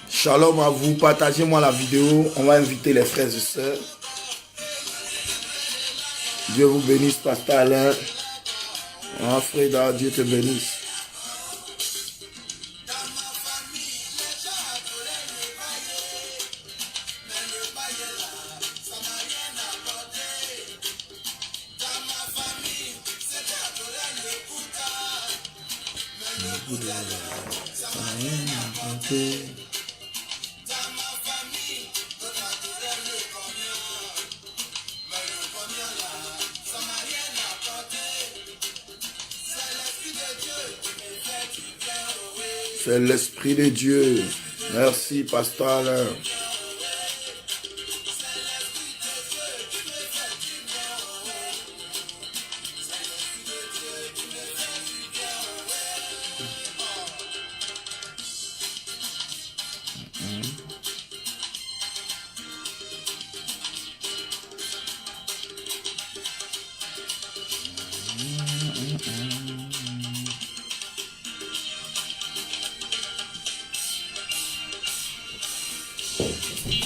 Shalom à vous, partagez-moi la vidéo, on va inviter les frères et sœurs. Dieu vous bénisse, Pasteur Alain. Frère, Dieu te bénisse. C'est l'Esprit de Dieu. Merci, Pasteur Alain.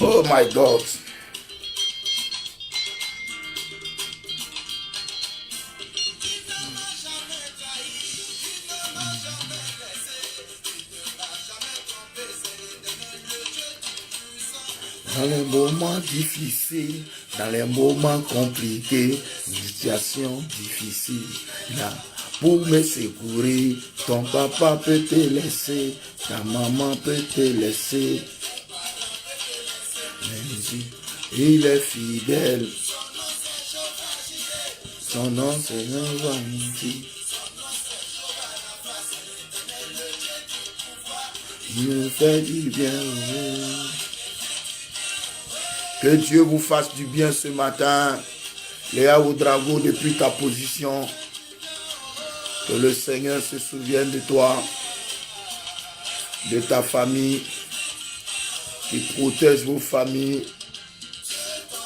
Oh my God. Dans les moments difficiles, dans les moments compliqués, situation difficile, là, pour me secourir, ton papa peut te laisser, ta maman peut te laisser. Il est fidèle. Son nom c'est Vanity. Il me fait du bien. Que Dieu vous fasse du bien ce matin. Léa Oudrago, depuis ta position. Que le Seigneur se souvienne de toi, de ta famille, qui protège vos familles.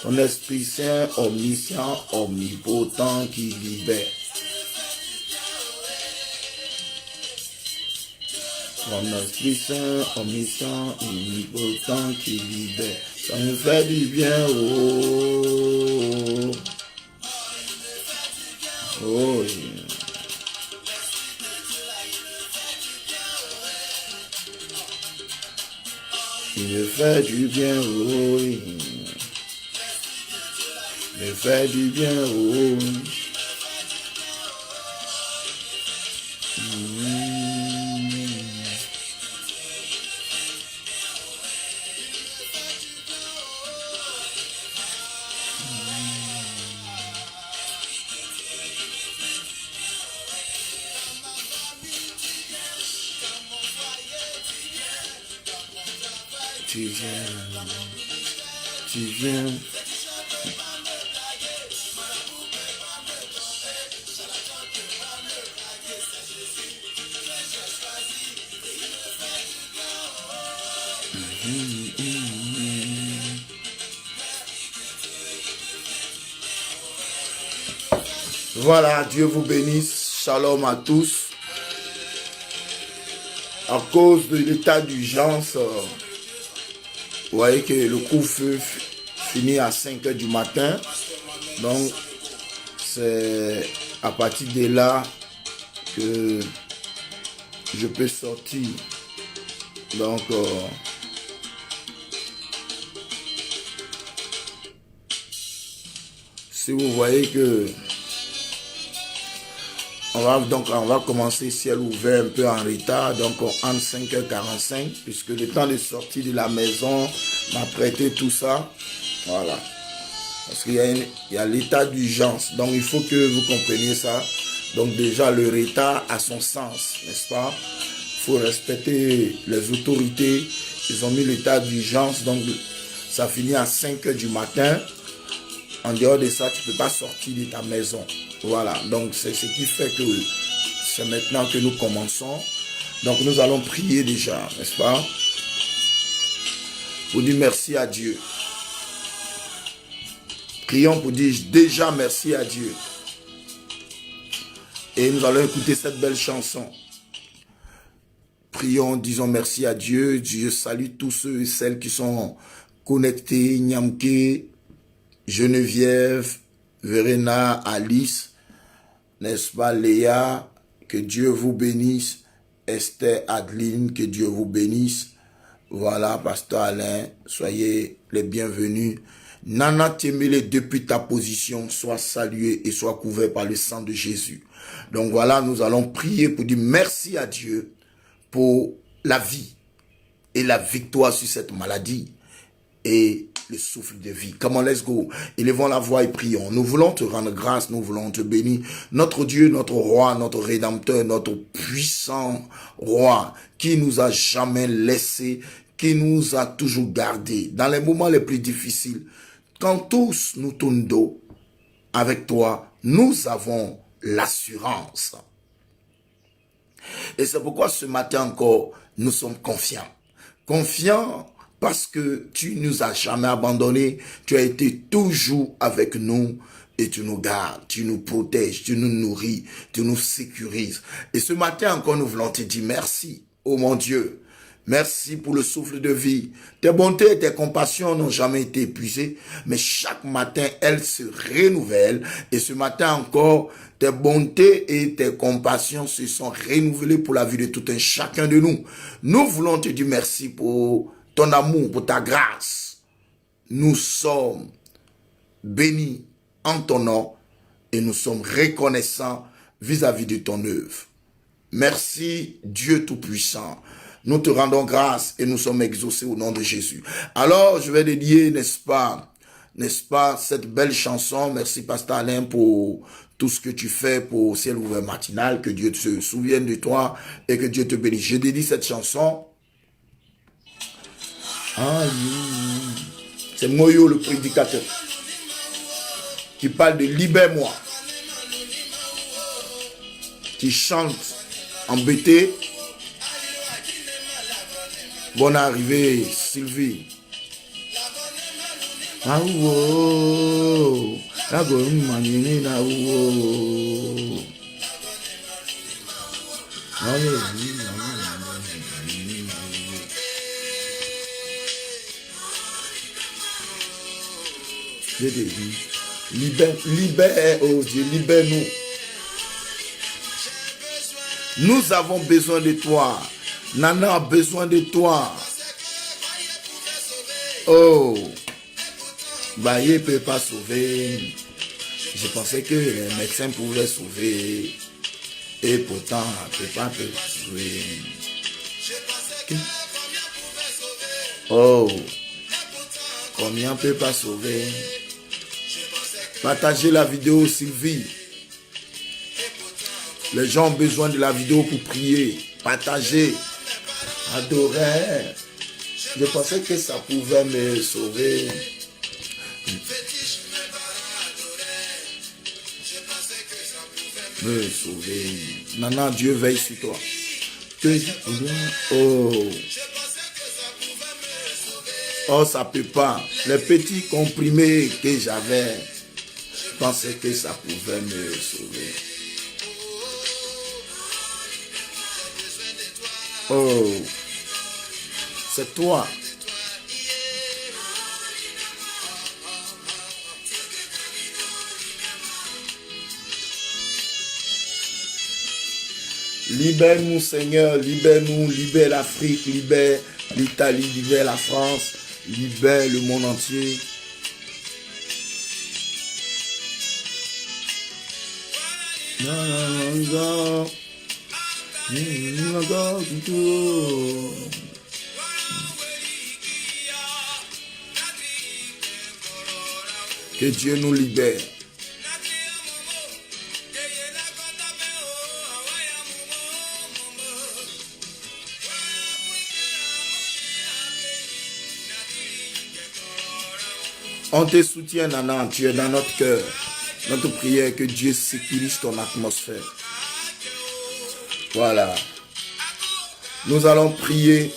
Ton Esprit Saint, omniscient, omnipotent, qui libère. Ton Esprit Saint, omniscient, omnipotent, qui libère. Ça me fait du bien, oh. Oh, yeah. Il me fait du bien, oh. Il me fait du bien, oh. Tu viens, tu viens. Voilà, Dieu vous bénisse. Shalom à tous. À cause de l'état d'urgence, vous voyez que le couvre-feu finit à 5 h du matin. Donc, c'est à partir de là que je peux sortir. Donc, si vous voyez que on va commencer ciel ouvert un peu en retard, donc entre 5 h 45, puisque le temps de sortie de la maison m'a prêté tout ça. Voilà. Parce qu'il y a l'état d'urgence. Donc il faut que vous compreniez ça. Donc déjà le retard a son sens, n'est-ce pas? Il faut respecter les autorités. Ils ont mis l'état d'urgence, donc ça finit à 5 heures du matin. En dehors de ça, tu ne peux pas sortir de ta maison. Voilà, donc c'est ce qui fait que c'est maintenant que nous commençons. Donc nous allons prier déjà, n'est-ce pas? Pour dire merci à Dieu. Prions pour dire déjà merci à Dieu. Et nous allons écouter cette belle chanson. Prions, disons merci à Dieu. Je salue tous ceux et celles qui sont connectés. Nyamke, Geneviève, Verena, Alice, n'est-ce pas, Léa, que Dieu vous bénisse. Esther, Adeline, que Dieu vous bénisse. Voilà, Pasteur Alain, soyez les bienvenus. Nana Temele, depuis ta position, sois salué et sois couvert par le sang de Jésus. Donc voilà, nous allons prier pour dire merci à Dieu pour la vie et la victoire sur cette maladie et le souffle de vie. Come on, let's go. Élevons la voix et prions. Nous voulons te rendre grâce, nous voulons te bénir. Notre Dieu, notre roi, notre rédempteur, notre puissant roi qui nous a jamais laissés, qui nous a toujours gardés dans les moments les plus difficiles. Quand tous nous tournent dos, avec toi, nous avons l'assurance. Et c'est pourquoi ce matin encore, nous sommes confiants. Confiants parce que tu nous as jamais abandonnés. Tu as été toujours avec nous et tu nous gardes, tu nous protèges, tu nous nourris, tu nous sécurises. Et ce matin encore, nous voulons te dire merci, oh mon Dieu. Merci pour le souffle de vie. Tes bontés et tes compassions n'ont jamais été épuisées, mais chaque matin, elles se renouvellent. Et ce matin encore, tes bontés et tes compassions se sont renouvelées pour la vie de tout un chacun de nous. Nous voulons te dire merci pour ton amour, pour ta grâce. Nous sommes bénis en ton nom et nous sommes reconnaissants vis-à-vis de ton œuvre. Merci Dieu Tout-Puissant. Nous te rendons grâce et nous sommes exaucés au nom de Jésus. Alors, je vais dédier, n'est-ce pas, cette belle chanson. Merci, Pasteur Alain, pour tout ce que tu fais pour Ciel Ouvert Matinal. Que Dieu se souvienne de toi et que Dieu te bénisse. Je dédie cette chanson. C'est Moyo, le prédicateur, qui parle de libère-moi, qui chante embêté. Bonne arrivée, Sylvie. Libère, oh Dieu, libère-nous. Nous avons besoin de toi. Nana a besoin de toi. Oh, Baye ne peut pas sauver. Je pensais que les médecins pouvaient sauver. Et pourtant, ne peut pas sauver. Oh, combien ne peut pas sauver? Partagez la vidéo, Sylvie. Les gens ont besoin de la vidéo pour prier. Partagez. Adorer. Je pensais que ça pouvait me sauver. Me sauver. Nana, Dieu veille sur toi. Oh. Oh, ça peut pas. Les petits comprimés que j'avais, je pensais que ça pouvait me sauver. Oh, c'est toi. Libère-nous, Seigneur, libère-nous, libère l'Afrique, libère l'Italie, libère la France, libère le monde entier. Que Dieu nous libère. On te soutient, Nana, tu es dans notre cœur. Notre prière est que Dieu sécurise ton atmosphère. Voilà. Nous allons prier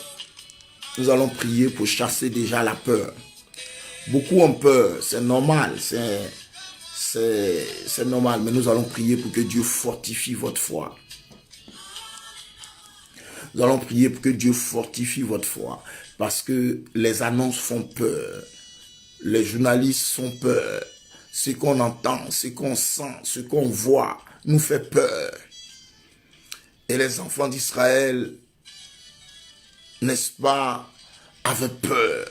pour chasser déjà la peur. Beaucoup ont peur, c'est normal, c'est normal, mais nous allons prier pour que Dieu fortifie votre foi. Nous allons prier pour que Dieu fortifie votre foi, parce que les annonces font peur, les journalistes font peur, ce qu'on entend, ce qu'on sent, ce qu'on voit nous fait peur. Et les enfants d'Israël, n'est-ce pas, avaient peur.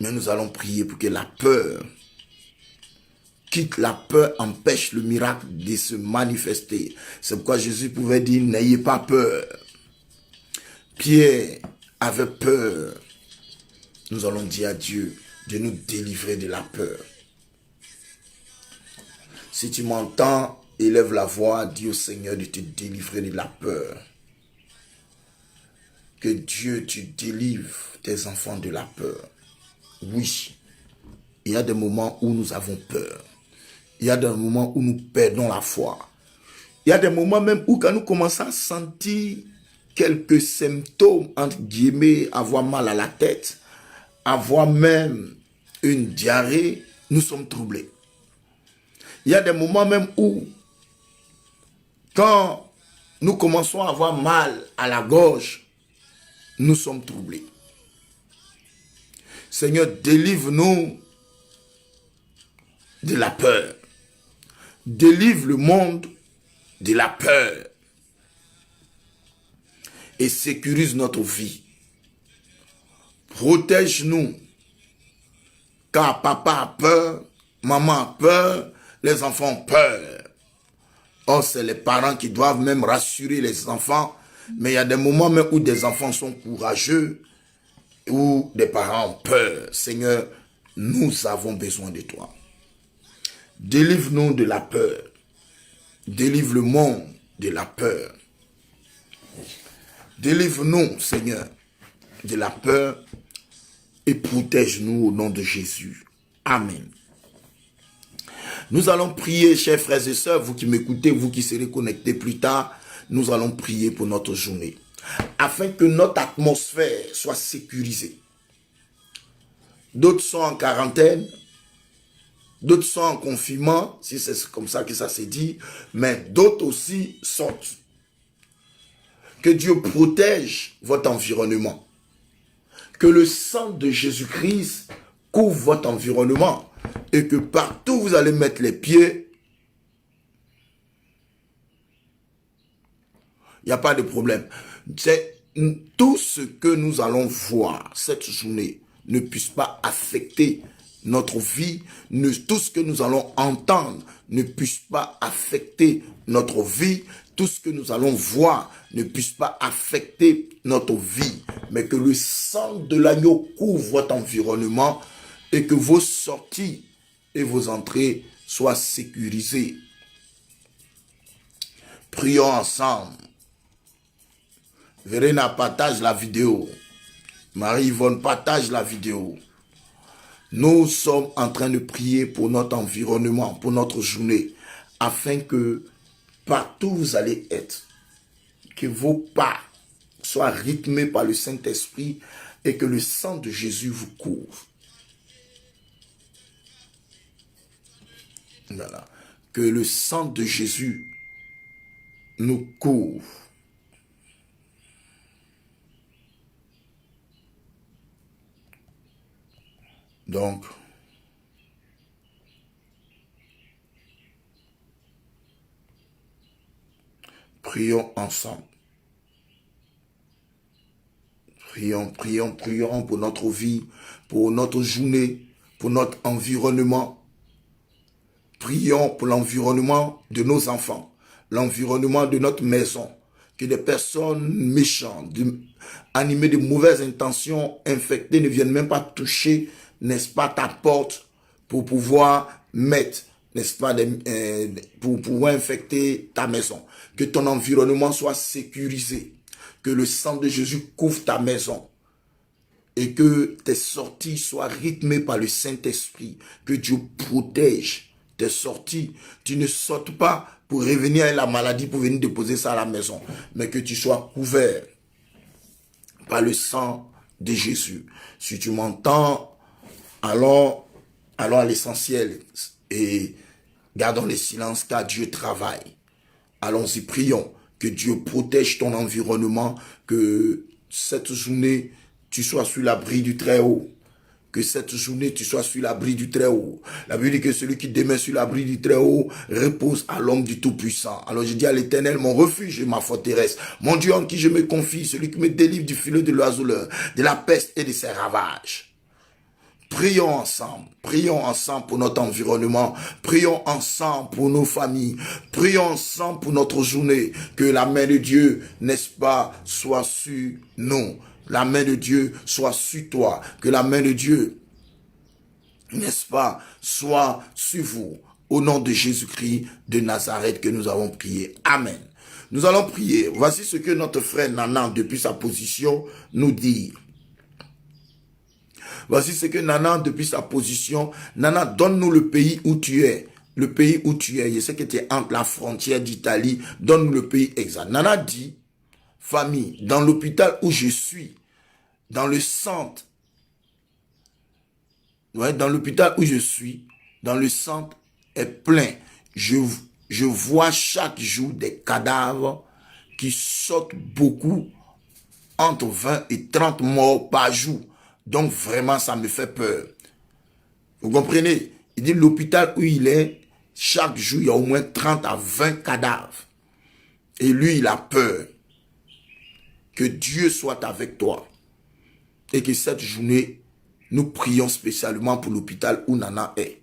Mais nous allons prier pour que la peur, quitte la peur, empêche le miracle de se manifester. C'est pourquoi Jésus pouvait dire, n'ayez pas peur. Pierre avait peur. Nous allons dire à Dieu de nous délivrer de la peur. Si tu m'entends, élève la voix, dis au Seigneur de te délivrer de la peur. Que Dieu te délivre tes enfants de la peur. Oui, il y a des moments où nous avons peur. Il y a des moments où nous perdons la foi. Il y a des moments même où quand nous commençons à sentir quelques symptômes, entre guillemets, avoir mal à la tête, avoir même une diarrhée, nous sommes troublés. Il y a des moments même où, quand nous commençons à avoir mal à la gorge, nous sommes troublés. Seigneur, délivre-nous de la peur. Délivre le monde de la peur. Et sécurise notre vie. Protège-nous. Car papa a peur, maman a peur, les enfants ont peur. Or, c'est les parents qui doivent même rassurer les enfants. Mais il y a des moments même où des enfants sont courageux, où des parents ont peur. Seigneur, nous avons besoin de toi. Délivre-nous de la peur. Délivre le monde de la peur. Délivre-nous, Seigneur, de la peur et protège-nous au nom de Jésus. Amen. Nous allons prier, chers frères et sœurs, vous qui m'écoutez, vous qui serez connectés plus tard, nous allons prier pour notre journée, afin que notre atmosphère soit sécurisée. D'autres sont en quarantaine, d'autres sont en confinement, si c'est comme ça que ça s'est dit, mais d'autres aussi sortent. Que Dieu protège votre environnement. Que le sang de Jésus-Christ couvre votre environnement et que partout où vous allez mettre les pieds, il n'y a pas de problème. C'est tout ce que nous allons voir cette journée ne puisse pas affecter notre vie, tout ce que nous allons entendre ne puisse pas affecter notre vie, tout ce que nous allons voir ne puisse pas affecter notre vie, mais que le sang de l'agneau couvre votre environnement et que vos sorties et vos entrées soient sécurisées. Prions ensemble. Verena, partage la vidéo. Marie-Yvonne, partage la vidéo. Nous sommes en train de prier pour notre environnement, pour notre journée, afin que partout où vous allez être, que vos pas soient rythmés par le Saint-Esprit et que le sang de Jésus vous couvre. Voilà. Que le sang de Jésus nous couvre. Donc, prions ensemble. Prions pour notre vie, pour notre journée, pour notre environnement. Prions pour l'environnement de nos enfants, l'environnement de notre maison. Que des personnes méchantes, animées de mauvaises intentions, infectées, ne viennent même pas toucher, n'est-ce pas, ta porte pour pouvoir mettre, n'est-ce pas, pour pouvoir infecter ta maison. Que ton environnement soit sécurisé. Que le sang de Jésus couvre ta maison. et que tes sorties soient rythmées par le Saint-Esprit, que Dieu protège tes sorties. Tu ne sortes pas pour revenir avec la maladie, pour venir déposer ça à la maison, mais que tu sois couvert par le sang de Jésus. Si tu m'entends, allons à l'essentiel et gardons le silence car Dieu travaille. Allons-y, prions que Dieu protège ton environnement, que cette journée, tu sois sous l'abri du Très-Haut. Que cette journée, tu sois sur l'abri du Très-Haut. La Bible dit que celui qui demeure sur l'abri du Très-Haut repose à l'ombre du Tout-Puissant. Alors je dis à l'Éternel, mon refuge et ma forteresse, mon Dieu en qui je me confie, celui qui me délivre du filet de l'oiseleur, de la peste et de ses ravages. Prions ensemble pour notre environnement, prions ensemble pour nos familles, prions ensemble pour notre journée, que la main de Dieu, n'est-ce pas, soit sur nous. La main de Dieu soit sur toi, que la main de Dieu, n'est-ce pas, soit sur vous. Au nom de Jésus-Christ de Nazareth que nous avons prié. Amen. Nous allons prier. Voici ce que notre frère Nana, depuis sa position, nous dit. Voici ce que Nana, depuis sa position, Nana, donne-nous le pays où tu es. Le pays où tu es. Je sais que tu es entre la frontière d'Italie. Donne-nous le pays exact. Nana dit, famille, dans l'hôpital où je suis, dans le centre, dans l'hôpital où je suis, dans le centre est plein. Je vois chaque jour des cadavres qui sortent beaucoup, entre 20 et 30 morts par jour. Donc vraiment, ça me fait peur. Vous comprenez? Il dit l'hôpital où il est, chaque jour, il y a au moins 30 à 20 cadavres. Et lui, il a peur. Que Dieu soit avec toi. Et que cette journée, nous prions spécialement pour l'hôpital où Nana est.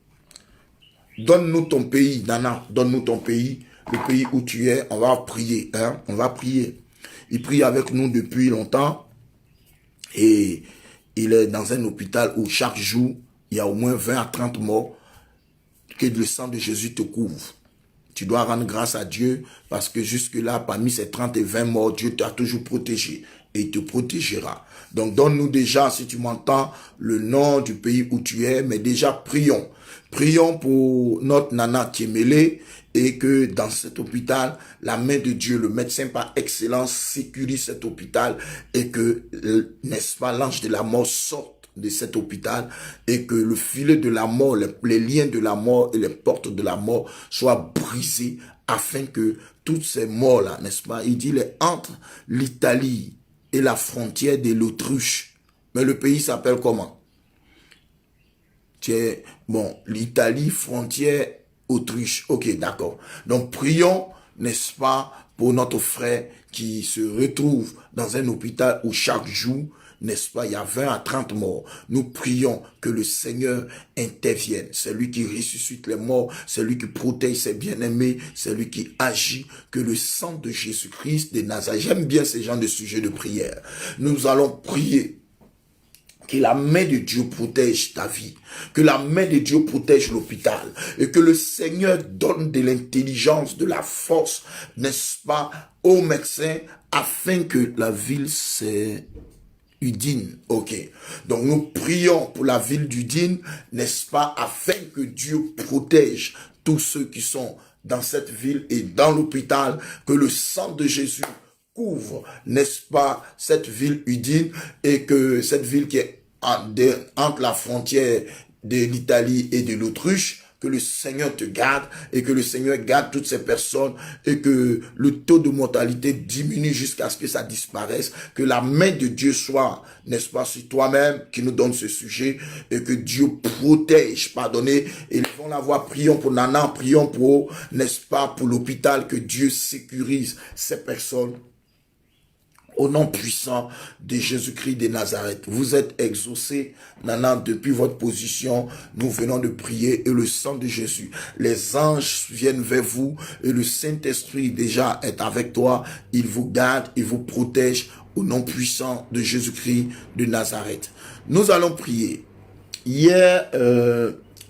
Donne-nous ton pays, Nana. Donne-nous ton pays, le pays où tu es. On va prier. On va prier. Il prie avec nous depuis longtemps. Et il est dans un hôpital où chaque jour, il y a au moins 20 à 30 morts. Que le sang de Jésus te couvre. Tu dois rendre grâce à Dieu parce que jusque-là, parmi ces 30 et 20 morts, Dieu t'a toujours protégé et il te protégera. Donc, donne-nous déjà, si tu m'entends, le nom du pays où tu es, mais déjà, prions. Prions pour notre Nana Tiemele et que dans cet hôpital, la main de Dieu, le médecin par excellence, sécurise cet hôpital et que, n'est-ce pas, l'ange de la mort sorte de cet hôpital et que le filet de la mort, les liens de la mort et les portes de la mort soient brisés afin que toutes ces morts-là, n'est-ce pas, il dit entre l'Italie et la frontière de l'Autriche. Mais le pays s'appelle comment? Bon, l'Italie, frontière Autriche. Ok, d'accord. Donc prions, n'est-ce pas, pour notre frère qui se retrouve dans un hôpital où chaque jour, n'est-ce pas, il y a 20 à 30 morts. Nous prions que le Seigneur intervienne. C'est lui qui ressuscite les morts, c'est lui qui protège ses bien-aimés, c'est lui qui agit. Que le sang de Jésus-Christ de Nazareth, j'aime bien ces genres de sujets de prière. Nous allons prier. Que la main de Dieu protège ta vie. Que la main de Dieu protège l'hôpital. Et que le Seigneur donne de l'intelligence, de la force, n'est-ce pas, aux médecins, afin que la ville Udine, ok. Donc nous prions pour la ville d'Udine, n'est-ce pas, afin que Dieu protège tous ceux qui sont dans cette ville et dans l'hôpital, que le sang de Jésus couvre, n'est-ce pas, cette ville Udine et que cette ville qui est entre la frontière de l'Italie et de l'Autriche, que le Seigneur te garde et que le Seigneur garde toutes ces personnes et que le taux de mortalité diminue jusqu'à ce que ça disparaisse, que la main de Dieu soit, n'est-ce pas, sur toi-même qui nous donne ce sujet et que Dieu protège, pardonnez, élevons la voix, prions pour Nana, prions pour, n'est-ce pas, pour l'hôpital, que Dieu sécurise ces personnes. Au nom puissant de Jésus-Christ de Nazareth, vous êtes exaucés, Nana, depuis votre position. Nous venons de prier et le sang de Jésus, les anges viennent vers vous et le Saint-Esprit déjà est avec toi. Il vous garde, il vous protège au nom puissant de Jésus-Christ de Nazareth. Nous allons prier. Hier,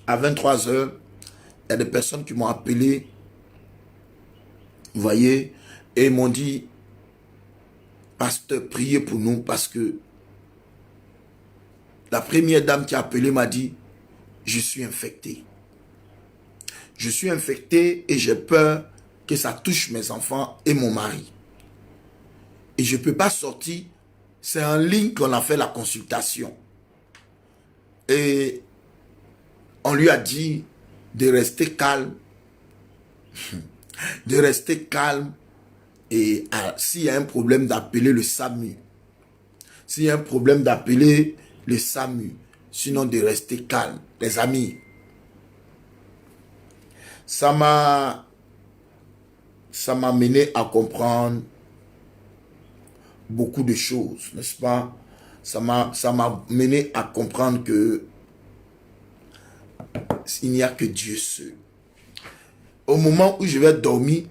à 23 heures, il y a des personnes qui m'ont appelé, vous voyez, et m'ont dit, pasteur, priez pour nous parce que La première dame qui a appelé m'a dit, je suis infecté. Je suis infecté et j'ai peur que ça touche mes enfants et mon mari. Et je ne peux pas sortir. C'est en ligne qu'on a fait la consultation. Et on lui a dit de rester calme. De rester calme. Et s'il y a un problème d'appeler le SAMU. S'il y a un problème d'appeler le SAMU. Sinon de rester calme. Les amis. Ça m'a mené à comprendre beaucoup de choses, n'est-ce pas? Ça m'a mené à comprendre que il n'y a que Dieu seul. Au moment où je vais dormir,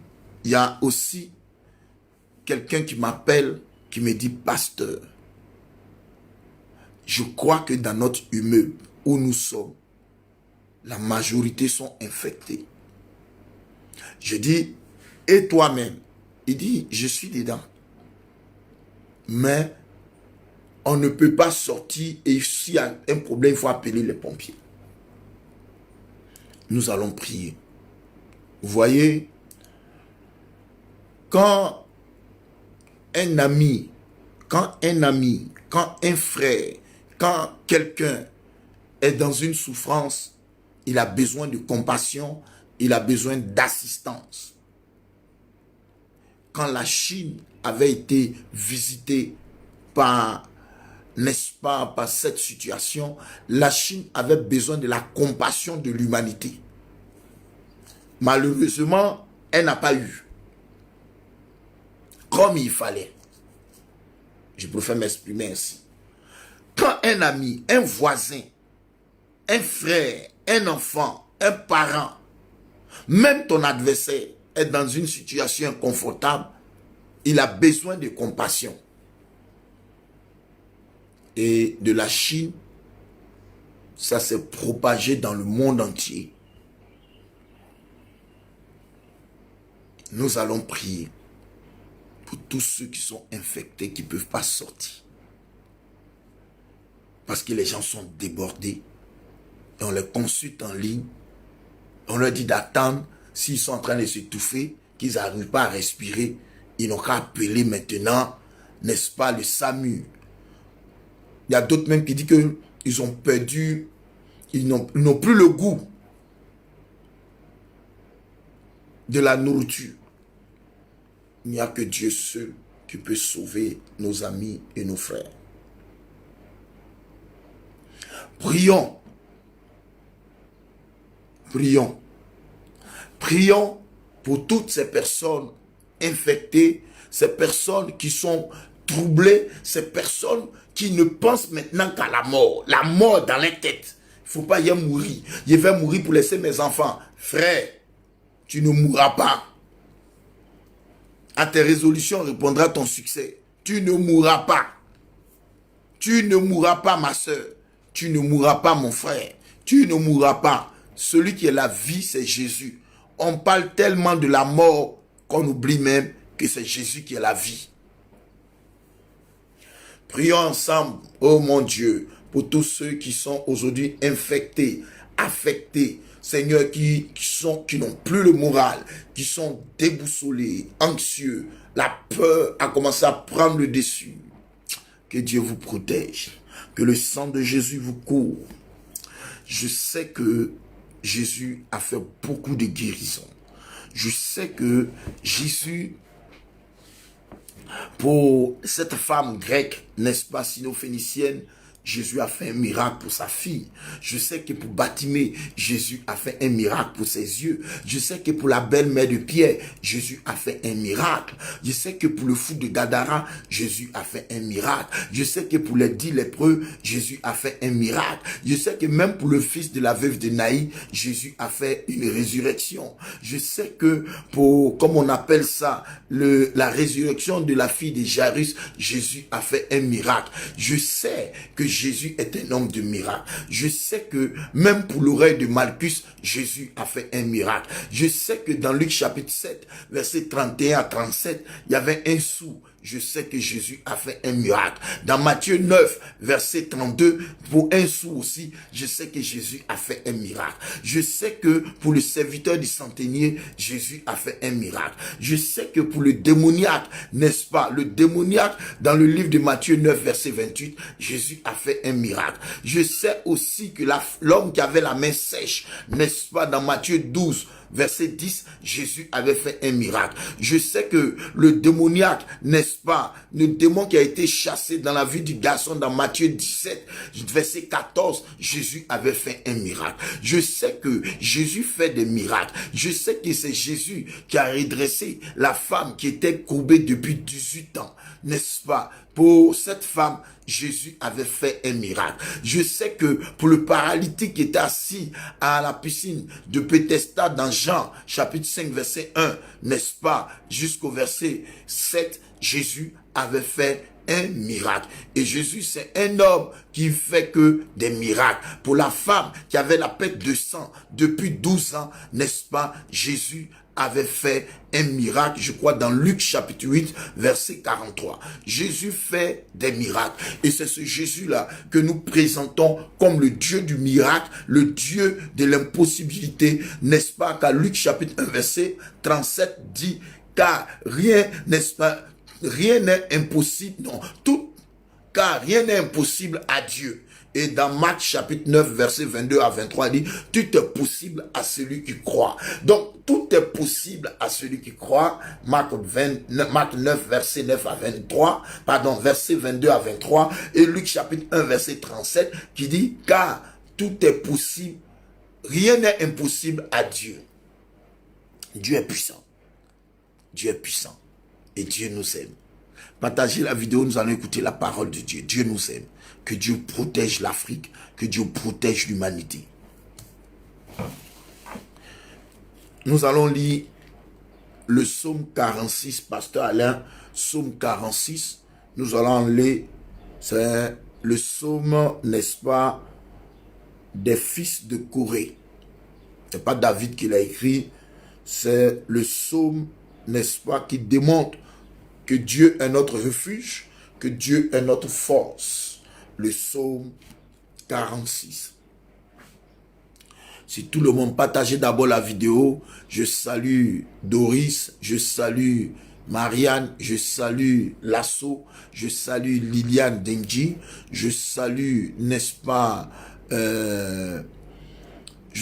il y a aussi quelqu'un qui m'appelle, qui me dit, pasteur, je crois que dans notre immeuble où nous sommes, la majorité sont infectés. Je dis, et toi-même? Il dit, je suis dedans. Mais on ne peut pas sortir et s'il y a un problème, il faut appeler les pompiers. Nous allons prier. Vous voyez, quand un ami, quand un frère, quand quelqu'un est dans une souffrance, il a besoin de compassion, il a besoin d'assistance. Quand la Chine avait été visitée par, n'est-ce pas, par cette situation, la Chine avait besoin de la compassion de l'humanité. Malheureusement, elle n'a pas eu. Comme il fallait. Je préfère m'exprimer ainsi. Quand un ami, un voisin, un frère, un enfant, un parent, même ton adversaire est dans une situation inconfortable, il a besoin de compassion. Et de la Chine, ça s'est propagé dans le monde entier. Nous allons prier pour tous ceux qui sont infectés, qui ne peuvent pas sortir. Parce que les gens sont débordés. Et on les consulte en ligne. On leur dit d'attendre. S'ils sont en train de s'étouffer, qu'ils n'arrivent pas à respirer, ils n'ont qu'à appeler maintenant, n'est-ce pas, le SAMU. Il y a d'autres même qui disent qu'ils ont perdu, ils n'ont plus le goût de la nourriture. Il n'y a que Dieu seul qui peut sauver nos amis et nos frères. Prions. Prions. Prions pour toutes ces personnes infectées, ces personnes qui sont troublées, ces personnes qui ne pensent maintenant qu'à la mort dans les têtes. Il ne faut pas y mourir. Je vais mourir pour laisser mes enfants. Frère, tu ne mourras pas. À tes résolutions répondra ton succès. Tu ne mourras pas. Tu ne mourras pas, ma soeur. Tu ne mourras pas, mon frère. Tu ne mourras pas. Celui qui est la vie, c'est Jésus. On parle tellement de la mort qu'on oublie même que c'est Jésus qui est la vie. Prions ensemble, oh mon Dieu, pour tous ceux qui sont aujourd'hui infectés, affectés, Seigneur, qui n'ont plus le moral, qui sont déboussolés, anxieux. La peur a commencé à prendre le dessus. Que Dieu vous protège. Que le sang de Jésus vous couvre. Je sais que Jésus a fait beaucoup de guérisons. Je sais que Jésus, pour cette femme grecque, n'est-ce pas, sino-phénicienne, Jésus a fait un miracle pour sa fille. Je sais que pour Bartimée, Jésus a fait un miracle pour ses yeux. Je sais que pour la belle-mère de Pierre, Jésus a fait un miracle. Je sais que pour le fou de Gadara, Jésus a fait un miracle. Je sais que pour les 10 lépreux, Jésus a fait un miracle. Je sais que même pour le fils de la veuve de Naï, Jésus a fait une résurrection. Je sais que pour, comme on appelle ça, la résurrection de la fille de Jairus, Jésus a fait un miracle. Je sais que Jésus est un homme de miracle. Je sais que même pour l'oreille de Malchus, Jésus a fait un miracle. Je sais que dans Luc chapitre 7, verset 31 à 37, il y avait un sourd je sais que Jésus a fait un miracle. Dans Matthieu 9, verset 32, pour un sou aussi, je sais que Jésus a fait un miracle. Je sais que pour le serviteur du centenier, Jésus a fait un miracle. Je sais que pour le démoniaque, n'est-ce pas, le démoniaque, dans le livre de Matthieu 9, verset 28, Jésus a fait un miracle. Je sais aussi que l'homme qui avait la main sèche, n'est-ce pas, dans Matthieu 12, verset 10, Jésus avait fait un miracle. Je sais que le démoniaque, n'est-ce pas, le démon qui a été chassé dans la vie du garçon dans Matthieu 17, verset 14, Jésus avait fait un miracle. Je sais que Jésus fait des miracles. Je sais que c'est Jésus qui a redressé la femme qui était courbée depuis 18 ans, n'est-ce pas? Pour cette femme, Jésus avait fait un miracle. Je sais que pour le paralytique qui était assis à la piscine de Bethesda dans Jean, chapitre 5, verset 1, n'est-ce pas, jusqu'au verset 7, Jésus avait fait un miracle. Et Jésus, c'est un homme qui fait que des miracles. Pour la femme qui avait la perte de sang depuis 12 ans, n'est-ce pas, Jésus avait fait un miracle, je crois, dans Luc chapitre 8, verset 43. Jésus fait des miracles. Et c'est ce Jésus-là que nous présentons comme le Dieu du miracle, le Dieu de l'impossibilité, n'est-ce pas? Car Luc chapitre 1, verset 37 dit, car rien, n'est-ce pas, rien n'est impossible, non, car rien n'est impossible à Dieu. Et dans Marc chapitre 9, verset 22 à 23, il dit, tout est possible à celui qui croit. Donc, tout est possible à celui qui croit. Marc 9, verset 9 à 23, pardon, verset 22 à 23, et Luc chapitre 1, verset 37, qui dit, car tout est possible, rien n'est impossible à Dieu. Dieu est puissant. Dieu est puissant. Et Dieu nous aime. Partagez la vidéo, nous allons écouter la parole de Dieu. Dieu nous aime. Que Dieu protège l'Afrique, que Dieu protège l'humanité. Nous allons lire le psaume 46, Pasteur Alain, psaume 46. Nous allons lire, c'est le psaume, n'est-ce pas, des fils de Corée. Ce n'est pas David qui l'a écrit, c'est le psaume, n'est-ce pas, qui démontre que Dieu est notre refuge, que Dieu est notre force. Le psaume 46. Si tout le monde partageait d'abord la vidéo, je salue Doris, je salue Marianne, je salue Lasso, je salue Liliane Denji, je salue, n'est-ce pas, je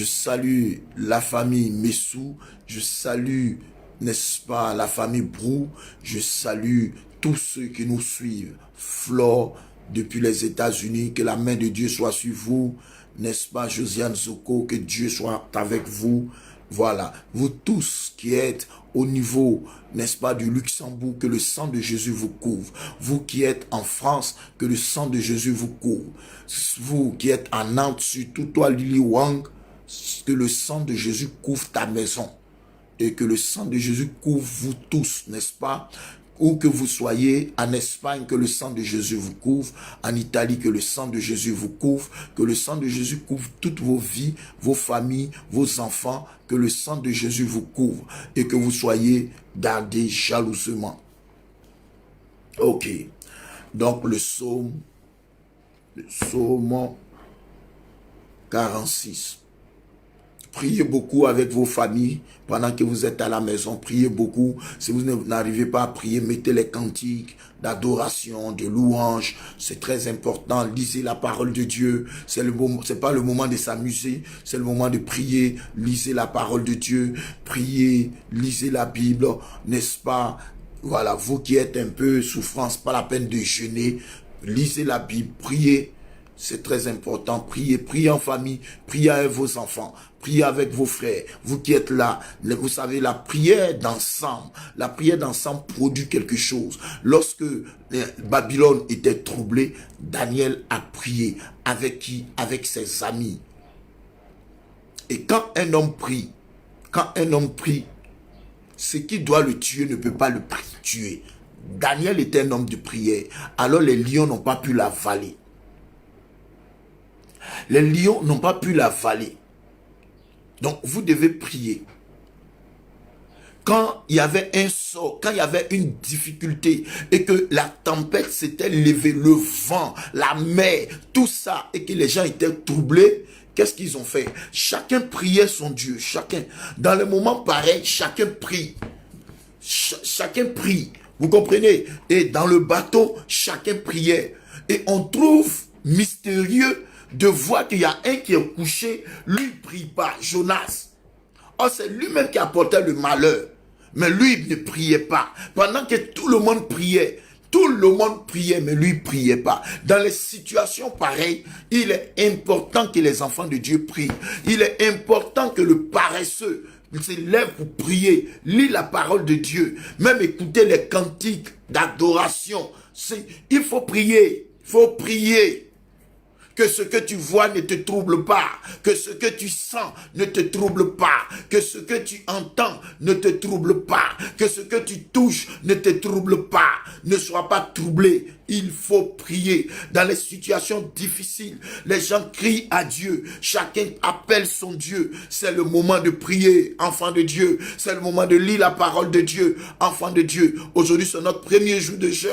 salue la famille Messou, je salue, n'est-ce pas, la famille Brou, je salue tous ceux qui nous suivent, Flore, depuis les États-Unis, que la main de Dieu soit sur vous, n'est-ce pas, Josiane Zoko, que Dieu soit avec vous. Voilà, vous tous qui êtes au niveau, n'est-ce pas, du Luxembourg, que le sang de Jésus vous couvre. Vous qui êtes en France, que le sang de Jésus vous couvre. Vous qui êtes en Nantes, surtout toi, Lily Wang, que le sang de Jésus couvre ta maison. Et que le sang de Jésus couvre vous tous, n'est-ce pas? Où que vous soyez, en Espagne, que le sang de Jésus vous couvre, en Italie, que le sang de Jésus vous couvre, que le sang de Jésus couvre toutes vos vies, vos familles, vos enfants, que le sang de Jésus vous couvre et que vous soyez gardés jalousement. Ok. Donc le psaume 46. Priez beaucoup avec vos familles pendant que vous êtes à la maison. Priez beaucoup. Si vous n'arrivez pas à prier, mettez les cantiques d'adoration, de louange. C'est très important. Lisez la parole de Dieu. C'est pas le moment de s'amuser. C'est le moment de prier. Lisez la parole de Dieu. Priez. Lisez la Bible. N'est-ce pas? Voilà. Vous qui êtes un peu souffrance, pas la peine de jeûner. Lisez la Bible. Priez. C'est très important. Priez, priez en famille, priez avec vos enfants, priez avec vos frères. Vous qui êtes là, vous savez, la prière d'ensemble produit quelque chose. Lorsque Babylone était troublée, Daniel a prié. Avec qui? Avec ses amis. Et quand un homme prie, ce qui doit le tuer ne peut pas le tuer. Daniel était un homme de prière. Alors les lions n'ont pas pu l'avaler. Les lions n'ont pas pu l'avaler. Donc, vous devez prier. quand il y avait un sort, quand il y avait une difficulté et que la tempête s'était levée, le vent, la mer, tout ça, et que les gens étaient troublés, qu'est-ce qu'ils ont fait? Chacun priait son Dieu, chacun. Dans le moment pareil, chacun prie. Chacun prie. Vous comprenez? Et dans le bateau, chacun priait. Et on trouve mystérieux de voir qu'il y a un qui est couché, lui ne prie pas, Jonas. Oh, c'est lui-même qui apportait le malheur. Mais lui, il ne priait pas. Pendant que tout le monde priait, mais lui ne priait pas. Dans les situations pareilles, il est important que les enfants de Dieu prient. Il est important que le paresseux se lève pour prier, lit la parole de Dieu, même écouter les cantiques d'adoration. Il faut prier, il faut prier. Que ce que tu vois ne te trouble pas, que ce que tu sens ne te trouble pas, que ce que tu entends ne te trouble pas, que ce que tu touches ne te trouble pas. Ne sois pas troublé. Il faut prier. Dans les situations difficiles, les gens crient à Dieu. Chacun appelle son Dieu. C'est le moment de prier, enfant de Dieu. C'est le moment de lire la parole de Dieu, enfant de Dieu. Aujourd'hui, c'est notre premier jour de jeûne.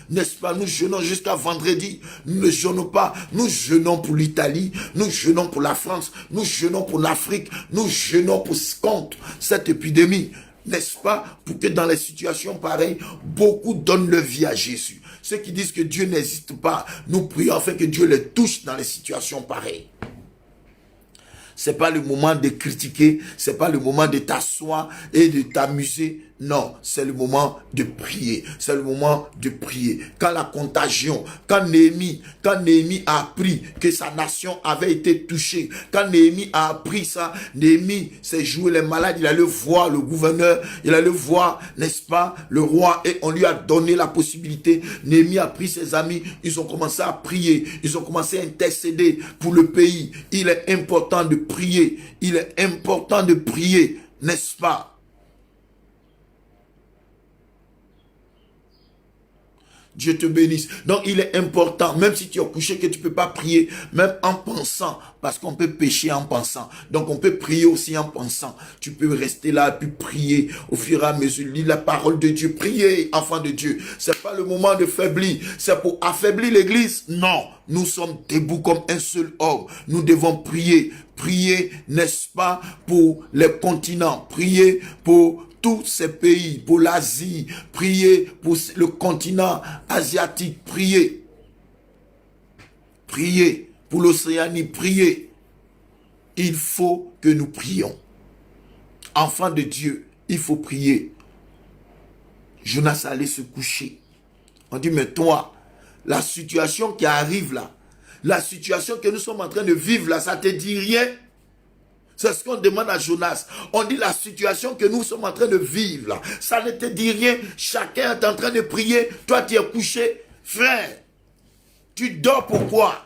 N'est-ce pas? Nous jeûnons jusqu'à vendredi. Nous ne jeûnons pas. Nous jeûnons pour l'Italie. Nous jeûnons pour la France. Nous jeûnons pour l'Afrique. Nous jeûnons pour contre cette épidémie. N'est-ce pas? Pour que dans les situations pareilles, beaucoup donnent leur vie à Jésus. Ceux qui disent que Dieu n'existe pas, nous prions afin que Dieu les touche dans les situations pareilles. C'est pas le moment de critiquer, c'est pas le moment de t'asseoir et de t'amuser. Non, c'est le moment de prier. C'est le moment de prier. Quand la contagion, quand Néhémie a appris que sa nation avait été touchée, quand Néhémie a appris ça, Néhémie s'est joué les malades, il allait voir le gouverneur, il allait voir, n'est-ce pas, le roi, et on lui a donné la possibilité. Néhémie a pris ses amis, ils ont commencé à prier, ils ont commencé à intercéder pour le pays. Il est important de prier, il est important de prier, n'est-ce pas? Dieu te bénisse. Donc, il est important, même si tu es couché, que tu ne peux pas prier, même en pensant, parce qu'on peut pécher en pensant. Donc, on peut prier aussi en pensant. Tu peux rester là, puis prier au fur et à mesure. Lire la parole de Dieu. Prier, enfant de Dieu. C'est pas le moment de faiblir. C'est pour affaiblir l'église? Non. Nous sommes debout comme un seul homme. Nous devons prier. Prier, n'est-ce pas, pour les continents. Prier pour tous ces pays, pour l'Asie, priez pour le continent asiatique, priez. Priez pour l'Océanie, priez. Il faut que nous prions. Enfants de Dieu, il faut prier. Jonas allait se coucher. On dit, mais toi, la situation qui arrive là, la situation que nous sommes en train de vivre là, ça te dit rien? C'est ce qu'on demande à Jonas. On dit la situation que nous sommes en train de vivre là, ça ne te dit rien. Chacun est en train de prier. Toi, tu es couché. Frère, tu dors pourquoi?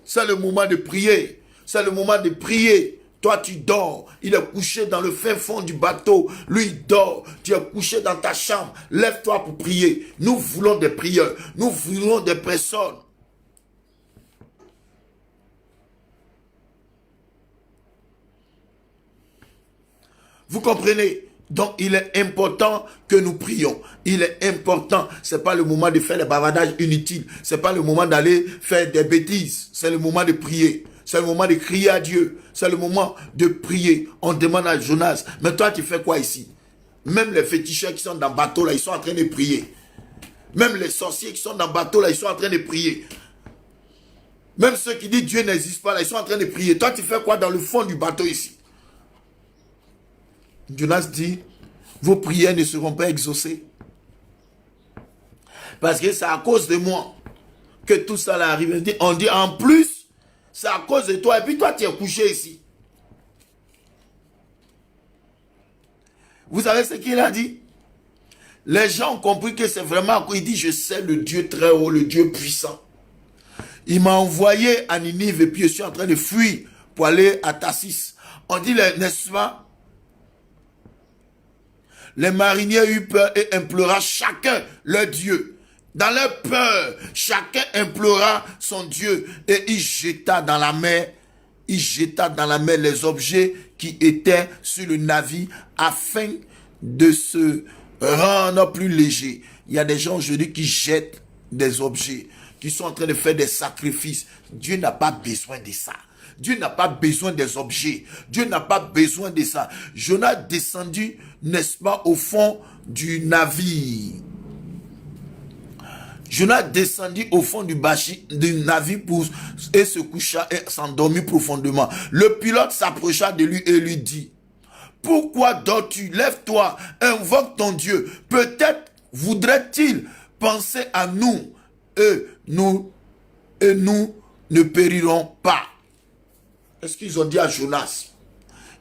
C'est le moment de prier. C'est le moment de prier. Toi, tu dors. Il est couché dans le fin fond du bateau. Lui, il dort. Tu es couché dans ta chambre. Lève-toi pour prier. Nous voulons des prieurs. Nous voulons des personnes. Vous comprenez? Donc, il est important que nous prions. Il est important. Ce n'est pas le moment de faire des bavardages inutiles. Ce n'est pas le moment d'aller faire des bêtises. C'est le moment de prier. C'est le moment de crier à Dieu. C'est le moment de prier. On demande à Jonas, mais toi, tu fais quoi ici? Même les féticheurs qui sont dans le bateau, là, ils sont en train de prier. Même les sorciers qui sont dans le bateau, là, ils sont en train de prier. Même ceux qui disent Dieu n'existe pas, là, ils sont en train de prier. Toi, tu fais quoi dans le fond du bateau ici? Jonas dit, vos prières ne seront pas exaucées. Parce que c'est à cause de moi que tout ça arrive. On dit en plus, c'est à cause de toi. Et puis toi, tu es couché ici. Vous savez ce qu'il a dit? Les gens ont compris que c'est vraiment à quoi il dit, je sais le Dieu très haut, le Dieu puissant. Il m'a envoyé à Ninive et puis je suis en train de fuir pour aller à Tassis. On dit, n'est-ce pas? Les mariniers eurent peur et implora chacun leur Dieu. Dans leur peur, chacun implora son Dieu et il jeta dans la mer les objets qui étaient sur le navire afin de se rendre plus léger. Il y a des gens aujourd'hui qui jettent des objets, qui sont en train de faire des sacrifices. Dieu n'a pas besoin de ça. Dieu n'a pas besoin des objets. Dieu n'a pas besoin de ça. Jonas descendu, n'est-ce pas, au fond du navire. Jonas descendit au fond du navire et se coucha et s'endormit profondément. Le pilote s'approcha de lui et lui dit, pourquoi dors-tu? Lève-toi, invoque ton Dieu. Peut-être voudrait-il penser à nous et nous ne périrons pas. Est-ce qu'ils ont dit à Jonas?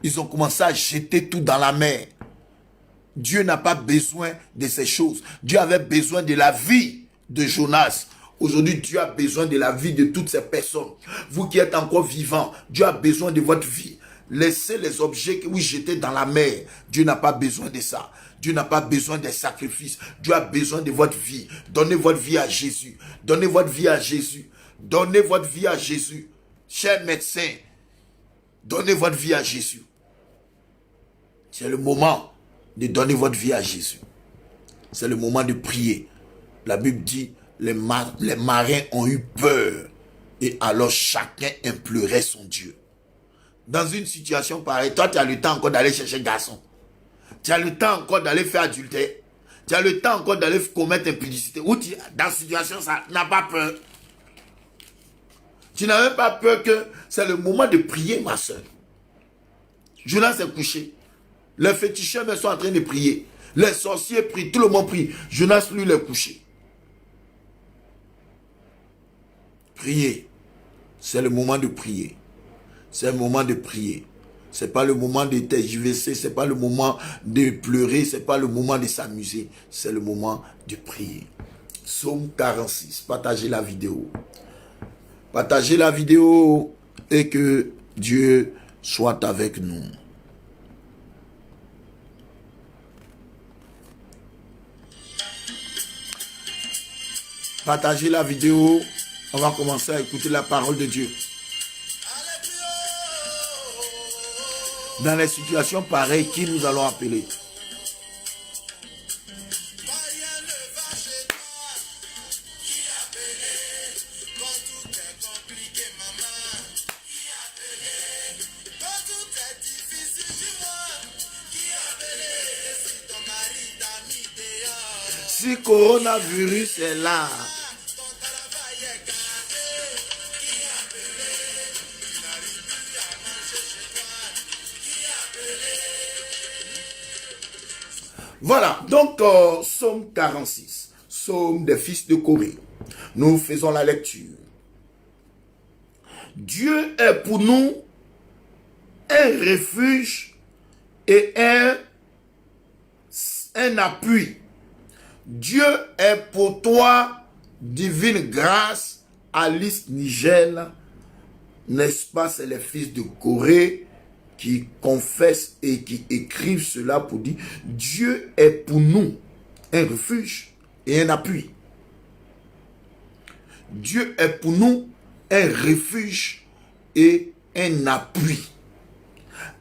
Ils ont commencé à jeter tout dans la mer. Dieu n'a pas besoin de ces choses. Dieu avait besoin de la vie de Jonas. Aujourd'hui, Dieu a besoin de la vie de toutes ces personnes. Vous qui êtes encore vivants, Dieu a besoin de votre vie. Laissez les objets que vous jetez dans la mer. Dieu n'a pas besoin de ça. Dieu n'a pas besoin des sacrifices. Dieu a besoin de votre vie. Donnez votre vie à Jésus. Donnez votre vie à Jésus. Donnez votre vie à Jésus. Chers médecins, donnez votre vie à Jésus. C'est le moment de donner votre vie à Jésus. C'est le moment de prier. La Bible dit, les marins ont eu peur. Et alors chacun implorait son Dieu. Dans une situation pareille, toi tu as le temps encore d'aller chercher garçon. Tu as le temps encore d'aller faire adultère. Tu as le temps encore d'aller commettre impudicité. Ou dans cette situation, ça n'a pas peur. Tu n'as même pas peur que c'est le moment de prier, ma soeur. Jonas s'est couché. Les féticheurs sont en train de prier. Les sorciers prient, tout le monde prie. Jonas, lui, il est couché. Prier. C'est le moment de prier. C'est le moment de prier. Ce n'est pas le moment de tergiverser, ce n'est pas le moment de pleurer, ce n'est pas le moment de s'amuser. C'est le moment de prier. Psaume 46. Partagez la vidéo. Partagez la vidéo et que Dieu soit avec nous. Partagez la vidéo. On va commencer à écouter la parole de Dieu. Dans les situations pareilles, qui nous allons appeler? Si coronavirus est là, voilà, donc Psaume 46, Psaume des fils de Corée. Nous faisons la lecture. Dieu est pour nous un refuge et un appui. Dieu est pour toi divine grâce. Alice Nigel, n'est-ce pas, c'est les fils de Corée qui confessent et qui écrivent cela pour dire Dieu est pour nous un refuge et un appui. Dieu est pour nous un refuge et un appui.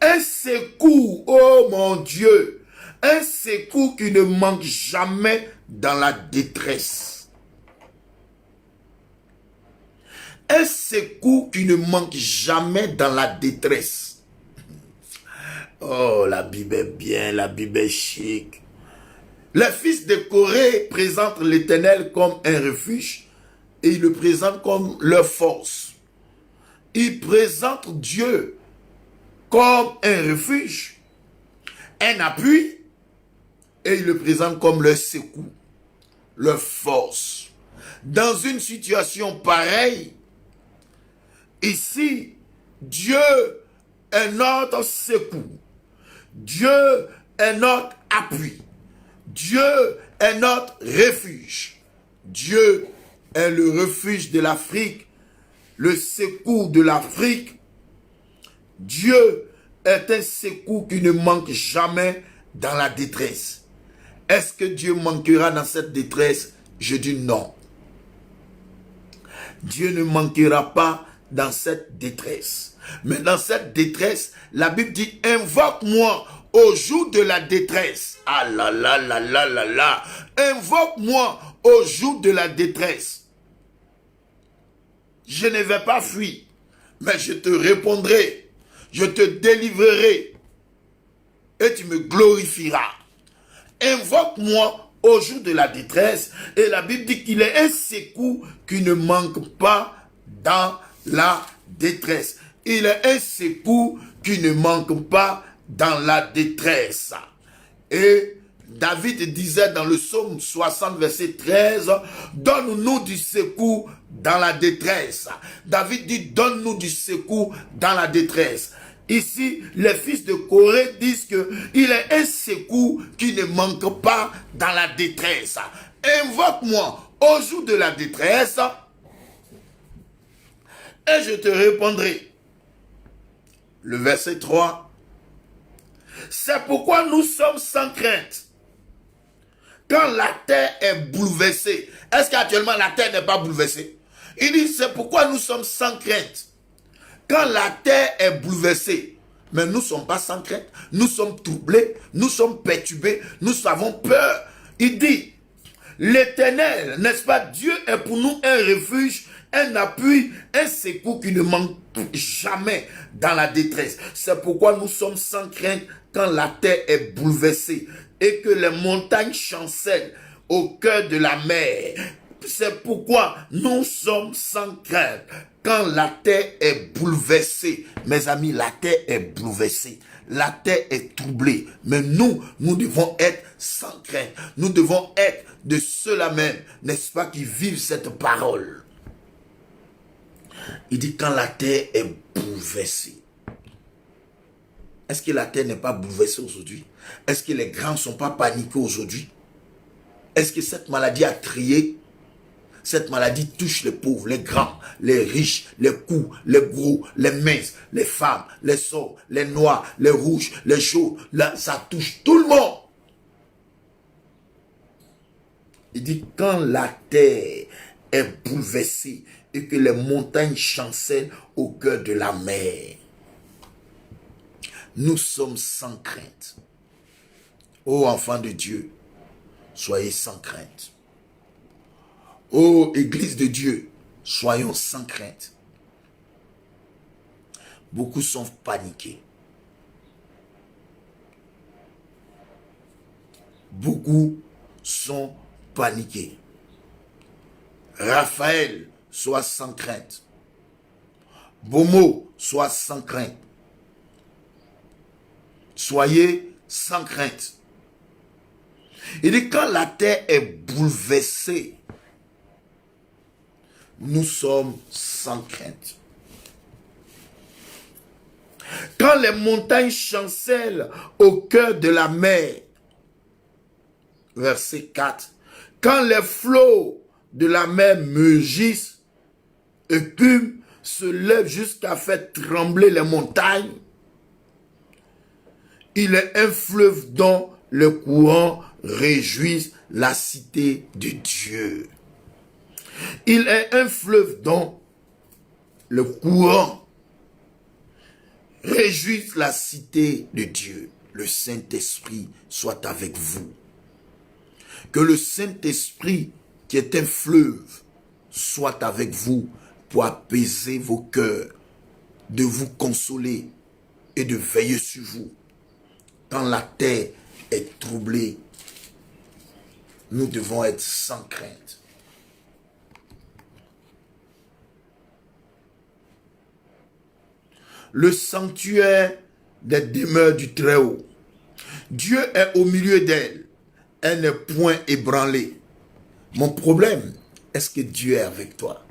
Un secours, oh mon Dieu, un secours qui ne manque jamais dans la détresse. Un secours qui ne manque jamais dans la détresse. Oh, la Bible est bien, la Bible est chic. Les fils de Corée présentent l'Éternel comme un refuge et ils le présentent comme leur force. Ils présentent Dieu comme un refuge, un appui, et ils le présentent comme leur secours, leur force. Dans une situation pareille, ici, Dieu est notre secours. Dieu est notre appui. Dieu est notre refuge. Dieu est le refuge de l'Afrique, le secours de l'Afrique. Dieu est un secours qui ne manque jamais dans la détresse. Est-ce que Dieu manquera dans cette détresse? Je dis non. Dieu ne manquera pas dans cette détresse. Mais dans cette détresse, la Bible dit, invoque-moi au jour de la détresse. Ah là là là là là là. Invoque-moi au jour de la détresse. Je ne vais pas fuir, mais je te répondrai. Je te délivrerai et tu me glorifieras. Invoque-moi au jour de la détresse. Et la Bible dit qu'il est un secours qui ne manque pas dans la détresse. Il est un secours qui ne manque pas dans la détresse. Et David disait dans le psaume 60, verset 13, « Donne-nous du secours dans la détresse. » David dit, « Donne-nous du secours dans la détresse. » Ici, les fils de Corée disent qu'il est un secours qui ne manque pas dans la détresse. Invoque-moi au jour de la détresse et je te répondrai. Le verset 3. C'est pourquoi nous sommes sans crainte. Quand la terre est bouleversée. Est-ce qu'actuellement la terre n'est pas bouleversée? Il dit, c'est pourquoi nous sommes sans crainte. Quand la terre est bouleversée, mais nous ne sommes pas sans crainte, nous sommes troublés, nous sommes perturbés, nous avons peur. Il dit, l'Éternel, n'est-ce pas, Dieu est pour nous un refuge, un appui, un secours qui ne manque jamais dans la détresse. C'est pourquoi nous sommes sans crainte quand la terre est bouleversée et que les montagnes chancellent au cœur de la mer. C'est pourquoi nous sommes sans crainte quand la terre est bouleversée. Mes amis, la terre est bouleversée. La terre est troublée. Mais nous devons être sans crainte. Nous devons être de ceux-là même, n'est-ce pas, qui vivent cette parole. Il dit quand la terre est bouleversée. Est-ce que la terre n'est pas bouleversée aujourd'hui? Est-ce que les grands ne sont pas paniqués aujourd'hui? Est-ce que cette maladie a crié? Cette maladie touche les pauvres, les grands, les riches, les coups, les gros, les minces, les femmes, les sauves, les noirs, les rouges, les chauds. Là, ça touche tout le monde. Il dit quand la terre est bouleversée et que les montagnes chancellent au cœur de la mer. Nous sommes sans crainte. Ô enfants de Dieu, soyez sans crainte. Ô Église de Dieu, soyons sans crainte. Beaucoup sont paniqués. Beaucoup sont paniqués. Raphaël, sois sans crainte. Bomo, sois sans crainte. Soyez sans crainte. Il dit quand la terre est bouleversée, nous sommes sans crainte. Quand les montagnes chancellent au cœur de la mer, verset 4, quand les flots de la mer mugissent, écument, se lèvent jusqu'à faire trembler les montagnes, il est un fleuve dont le courant réjouit la cité de Dieu. Il est un fleuve dont le courant réjouit la cité de Dieu. Le Saint-Esprit soit avec vous. Que le Saint-Esprit, qui est un fleuve, soit avec vous pour apaiser vos cœurs, de vous consoler et de veiller sur vous. Quand la terre est troublée, nous devons être sans crainte. Le sanctuaire des demeures du Très-Haut. Dieu est au milieu d'elle. Elle n'est point ébranlée. Mon problème, est-ce que Dieu est avec toi?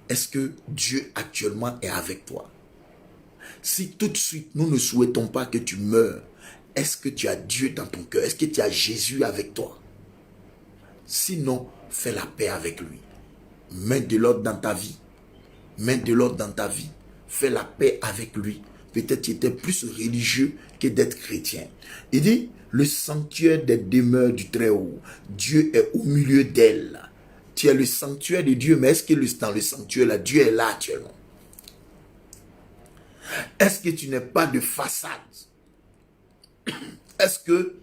Est-ce que Dieu actuellement est avec toi? Si tout de suite, nous ne souhaitons pas que tu meurs, est-ce que tu as Dieu dans ton cœur? Est-ce que tu as Jésus avec toi? Sinon, fais la paix avec lui. Mets de l'ordre dans ta vie. Mets de l'ordre dans ta vie. Fais la paix avec lui. Peut-être tu étais plus religieux que d'être chrétien. Il dit, le sanctuaire des demeures du Très-Haut. Dieu est au milieu d'elle. Tu es le sanctuaire de Dieu, mais est-ce que dans le sanctuaire, là, Dieu est là actuellement? Est-ce que tu n'es pas de façade? Est-ce que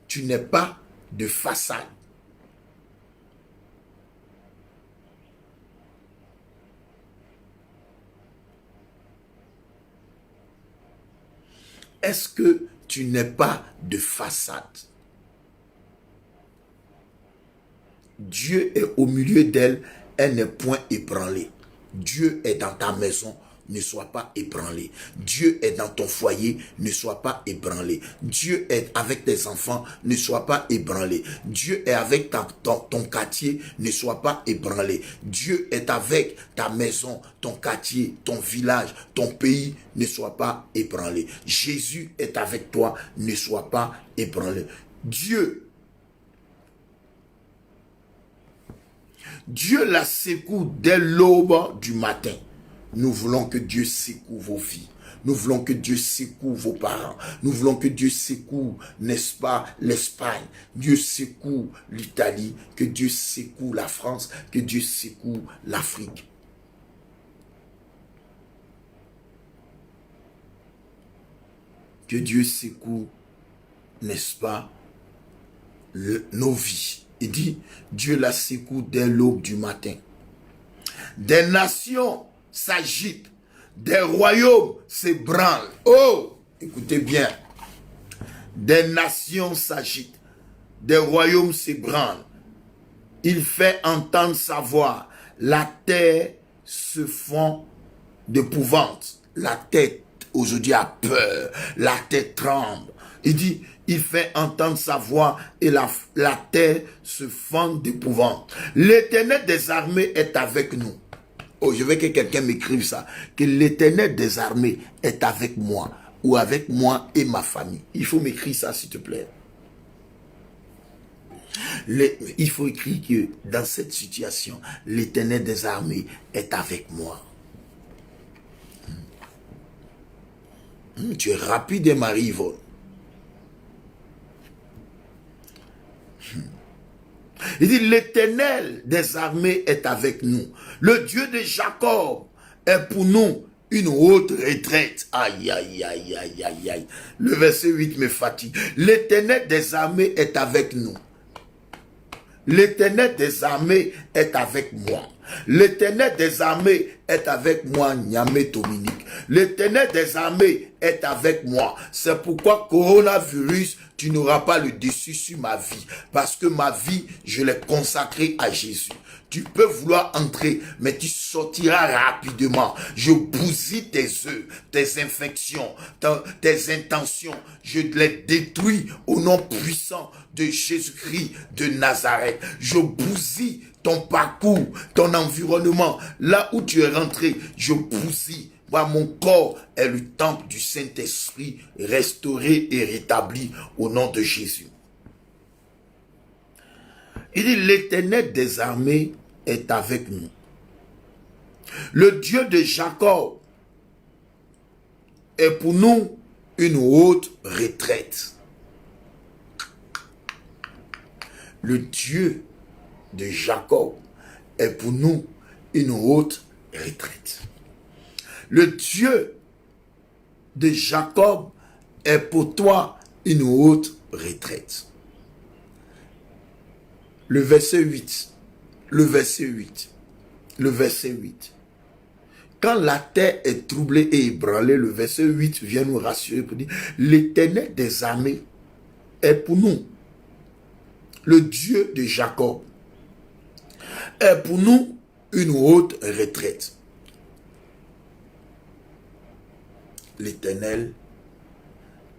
tu n'es pas de façade? Est-ce que tu n'es pas de façade? Dieu est au milieu d'elle, elle n'est point ébranlée. Dieu est dans ta maison, ne sois pas ébranlé. Dieu est dans ton foyer, ne sois pas ébranlé. Dieu est avec tes enfants, ne sois pas ébranlé. Dieu est avec ton quartier, ne sois pas ébranlé. Dieu est avec ta maison, ton quartier, ton village, ton pays, ne sois pas ébranlé. Jésus est avec toi, ne sois pas ébranlé. Dieu la secoue dès l'aube du matin. Nous voulons que Dieu secoue vos vies. Nous voulons que Dieu secoue vos parents. Nous voulons que Dieu secoue, n'est-ce pas, l'Espagne. Dieu secoue l'Italie. Que Dieu secoue la France. Que Dieu secoue l'Afrique. Que Dieu secoue, n'est-ce pas, nos vies. Il dit, Dieu la secoue dès l'aube du matin. Des nations s'agitent, des royaumes s'ébranlent. Oh, écoutez bien. Des nations s'agitent, des royaumes s'ébranlent. Il fait entendre sa voix. La terre se fond d'épouvante. La tête aujourd'hui a peur. La tête tremble. Il dit, il fait entendre sa voix et la terre se fend d'épouvante. L'Éternel des armées est avec nous. Oh, je veux que quelqu'un m'écrive ça. Que l'Éternel des armées est avec moi. Ou avec moi et ma famille. Il faut m'écrire ça, s'il te plaît. Il faut écrire que dans cette situation, l'Éternel des armées est avec moi. Tu es rapide, Marie-Yvonne. Il dit, l'Éternel des armées est avec nous. Le Dieu de Jacob est pour nous une haute retraite. Aïe, aïe, aïe, aïe, aïe, aïe. Le verset 8 me fatigue. L'Éternel des armées est avec nous. L'Éternel des armées est avec moi. L'Éternel des armées est avec moi, Niamey Dominique. L'Éternel des armées est avec moi. C'est pourquoi, coronavirus, tu n'auras pas le dessus sur ma vie. Parce que ma vie, je l'ai consacrée à Jésus. Tu peux vouloir entrer, mais tu sortiras rapidement. Je bousille tes œufs, tes infections, tes intentions. Je les détruis au nom puissant de Jésus-Christ de Nazareth. Je bousille ton parcours, ton environnement. Là où tu es rentré, je bousille. Moi, mon corps est le temple du Saint-Esprit, restauré et rétabli au nom de Jésus. Il dit, l'Éternel des armées est avec nous. Le Dieu de Jacob est pour nous une haute retraite. Le Dieu de Jacob est pour nous une haute retraite. Le Dieu de Jacob est pour toi une haute retraite. Le verset 8. Le verset 8. Le verset 8. Quand la terre est troublée et ébranlée, le verset 8 vient nous rassurer pour dire, l'Éternel des armées est pour nous. Le Dieu de Jacob est pour nous une haute retraite. L'Éternel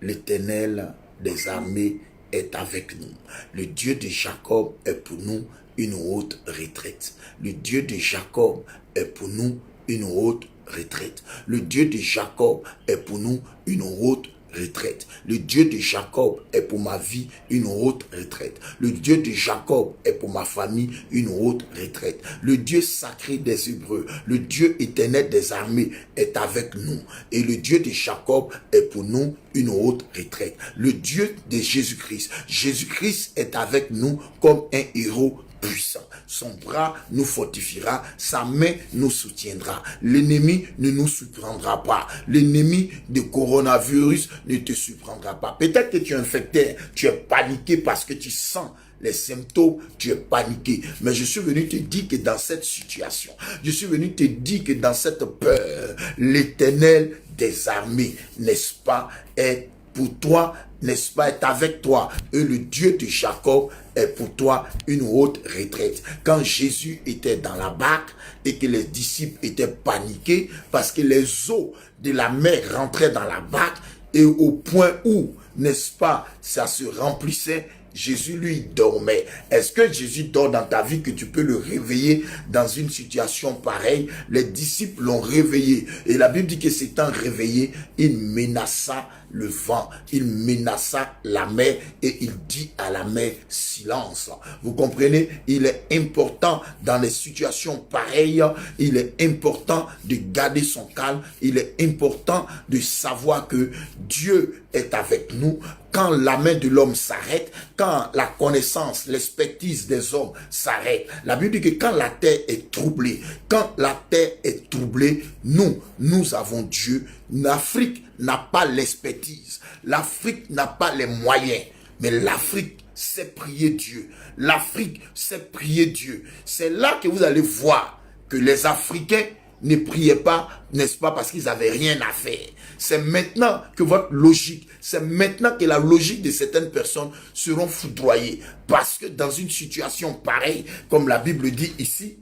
des armées est avec nous. Le Dieu de Jacob est pour nous une haute retraite. Le Dieu de Jacob est pour nous une haute retraite. Le Dieu de Jacob est pour nous une haute retraite. Le Dieu de Jacob est pour ma vie une haute retraite. Le Dieu de Jacob est pour ma famille une haute retraite. Le Dieu sacré des Hébreux, le Dieu éternel des armées est avec nous. Et le Dieu de Jacob est pour nous une haute retraite. Le Dieu de Jésus-Christ, Jésus-Christ est avec nous comme un héros puissant. Son bras nous fortifiera, sa main nous soutiendra. L'ennemi ne nous surprendra pas. L'ennemi de coronavirus ne te surprendra pas. Peut-être que tu es infecté, tu es paniqué parce que tu sens les symptômes, tu es paniqué. Mais je suis venu te dire que dans cette situation, je suis venu te dire que dans cette peur, l'Éternel des armées, n'est-ce pas, est pour toi, n'est-ce pas, est avec toi. Et le Dieu de Jacob est pour toi une haute retraite. Quand Jésus était dans la barque et que les disciples étaient paniqués parce que les eaux de la mer rentraient dans la barque et au point où, n'est-ce pas, ça se remplissait, Jésus, lui, dormait. Est-ce que Jésus dort dans ta vie que tu peux le réveiller dans une situation pareille? Les disciples l'ont réveillé. Et la Bible dit que s'étant réveillé, il menaça le vent, il menaça la mer et il dit à la mer, silence. Vous comprenez? Il est important dans les situations pareilles, il est important de garder son calme, il est important de savoir que Dieu est avec nous. Quand la main de l'homme s'arrête, quand la connaissance, l'expertise des hommes s'arrête, la Bible dit que quand la terre est troublée, nous avons Dieu. L'Afrique n'a pas l'expertise, l'Afrique n'a pas les moyens, mais l'Afrique sait prier Dieu. L'Afrique sait prier Dieu. C'est là que vous allez voir que les Africains ne priaient pas, n'est-ce pas, parce qu'ils n'avaient rien à faire. C'est maintenant que votre logique, c'est maintenant que la logique de certaines personnes seront foudroyées. Parce que dans une situation pareille, comme la Bible dit ici,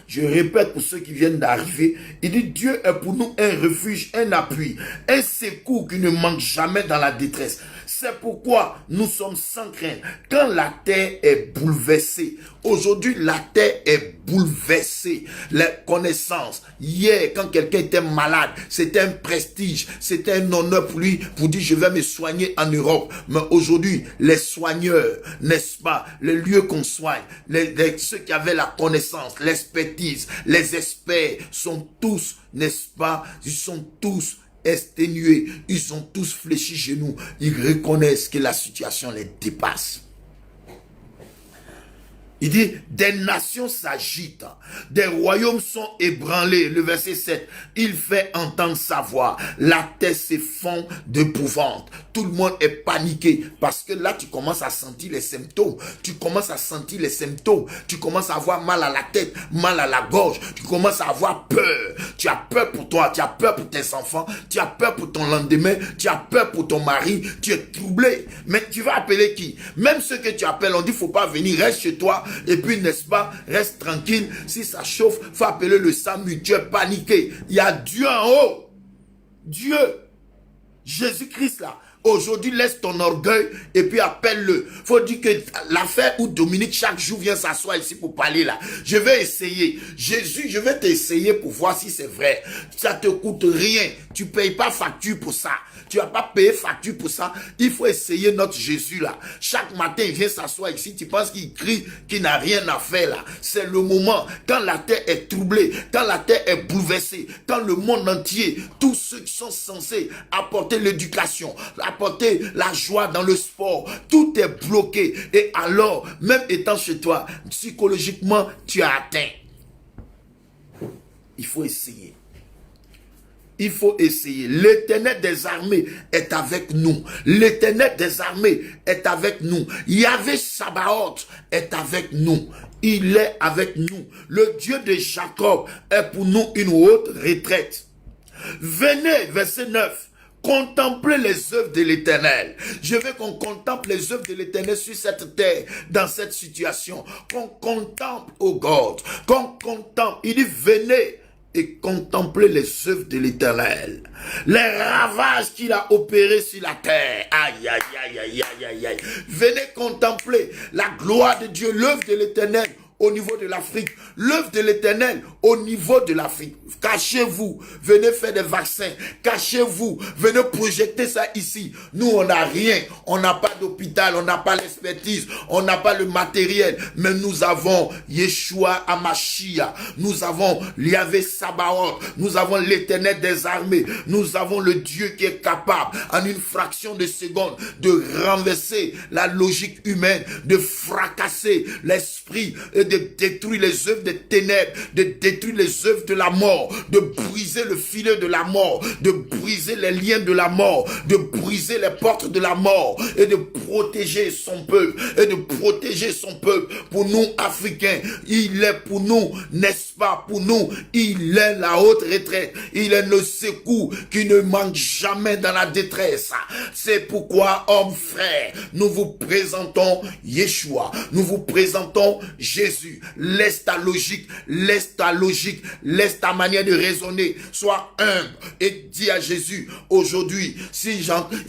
je répète pour ceux qui viennent d'arriver, il dit Dieu est pour nous un refuge, un appui, un secours qui ne manque jamais dans la détresse. C'est pourquoi nous sommes sans crainte. Quand la terre est bouleversée, aujourd'hui la terre est bouleversée. Les connaissances, hier quand quelqu'un était malade, c'était un prestige, c'était un honneur pour lui, pour dire je vais me soigner en Europe. Mais aujourd'hui, les soigneurs, n'est-ce pas, les lieux qu'on soigne, ceux qui avaient la connaissance, l'expertise, les experts sont tous, n'est-ce pas, ils sont tous exténués, ils ont tous fléchi genoux, ils reconnaissent que la situation les dépasse. Il dit, des nations s'agitent, des royaumes sont ébranlés. Le verset 7, il fait entendre sa voix. La terre s'effondre d'épouvante. Tout le monde est paniqué parce que là, tu commences à sentir les symptômes. Tu commences à sentir les symptômes. Tu commences à avoir mal à la tête, mal à la gorge. Tu commences à avoir peur. Tu as peur pour toi, tu as peur pour tes enfants, tu as peur pour ton lendemain, tu as peur pour ton mari. Tu es troublé. Mais tu vas appeler qui? Même ceux que tu appelles, on dit, faut pas venir, reste chez toi. Et puis, n'est-ce pas, reste tranquille. Si ça chauffe, faut appeler le SAMU. Tu es paniqué. Il y a Dieu en haut. Dieu. Jésus-Christ là. Aujourd'hui, laisse ton orgueil et puis appelle-le. Faut dire que l'affaire où Dominique chaque jour vient s'asseoir ici pour parler là. Je vais essayer. Jésus, je vais t'essayer pour voir si c'est vrai. Ça te coûte rien. Tu payes pas facture pour ça. Tu vas pas payer facture pour ça. Il faut essayer notre Jésus là. Chaque matin, il vient s'asseoir ici. Tu penses qu'il crie, qu'il n'a rien à faire là. C'est le moment quand la terre est troublée, quand la terre est bouleversée, quand le monde entier, tous ceux qui sont censés apporter l'éducation, apporter la joie dans le sport, tout est bloqué. Et alors, même étant chez toi, psychologiquement, tu as atteint. Il faut essayer. Il faut essayer. L'Éternel des armées est avec nous. L'Éternel des armées est avec nous. Yahvé Sabaoth est avec nous. Il est avec nous. Le Dieu de Jacob est pour nous une haute retraite. Venez, verset 9. Contemplez les œuvres de l'Éternel. Je veux qu'on contemple les œuvres de l'Éternel sur cette terre, dans cette situation. Qu'on contemple, oh God. Qu'on contemple. Il dit, venez et contemplez les œuvres de l'Éternel. Les ravages qu'il a opérés sur la terre. Aïe, aïe, aïe, aïe, aïe, aïe, aïe. Venez contempler la gloire de Dieu, l'œuvre de l'Éternel au niveau de l'Afrique. L'œuvre de l'Éternel au niveau de l'Afrique. Cachez-vous, venez faire des vaccins. Cachez-vous, venez projeter ça ici. Nous, on n'a rien. On n'a pas d'hôpital, on n'a pas l'expertise, on n'a pas le matériel. Mais nous avons Yeshua Amashia. Nous avons Yahvé Sabaoth. Nous avons l'Éternel des armées. Nous avons le Dieu qui est capable, en une fraction de seconde, de renverser la logique humaine, de fracasser l'esprit et de détruire les œuvres des ténèbres, de détruire les œuvres de la mort, de briser le filet de la mort, de briser les liens de la mort, de briser les portes de la mort et de protéger son peuple, et de protéger son peuple. Pour nous, Africains, il est pour nous, n'est-ce pas, pour nous, il est la haute retraite, il est le secours qui ne manque jamais dans la détresse. C'est pourquoi, hommes frères, nous vous présentons Yeshua, nous vous présentons Jésus. Laisse ta logique, laisse ta logique, laisse ta manière de raisonner, sois humble et dis à Jésus, aujourd'hui, si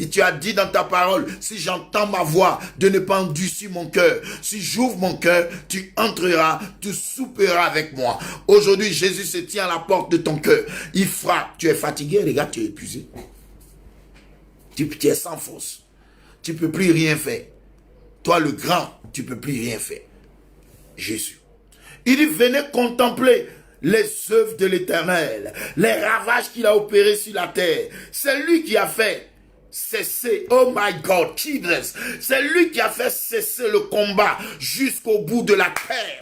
tu as dit dans ta parole, si j'entends ma voix, de ne pas endurcir mon cœur, si j'ouvre mon cœur, tu entreras, tu souperas avec moi. Aujourd'hui, Jésus se tient à la porte de ton cœur, il frappe. Tu es fatigué, regarde, tu es épuisé, tu es sans force, tu ne peux plus rien faire. Toi le grand, tu ne peux plus rien faire. Jésus. Il dit, venez contempler les œuvres de l'Éternel, les ravages qu'il a opérés sur la terre. C'est lui qui a fait cesser, oh my God, Jesus, c'est lui qui a fait cesser le combat jusqu'au bout de la terre.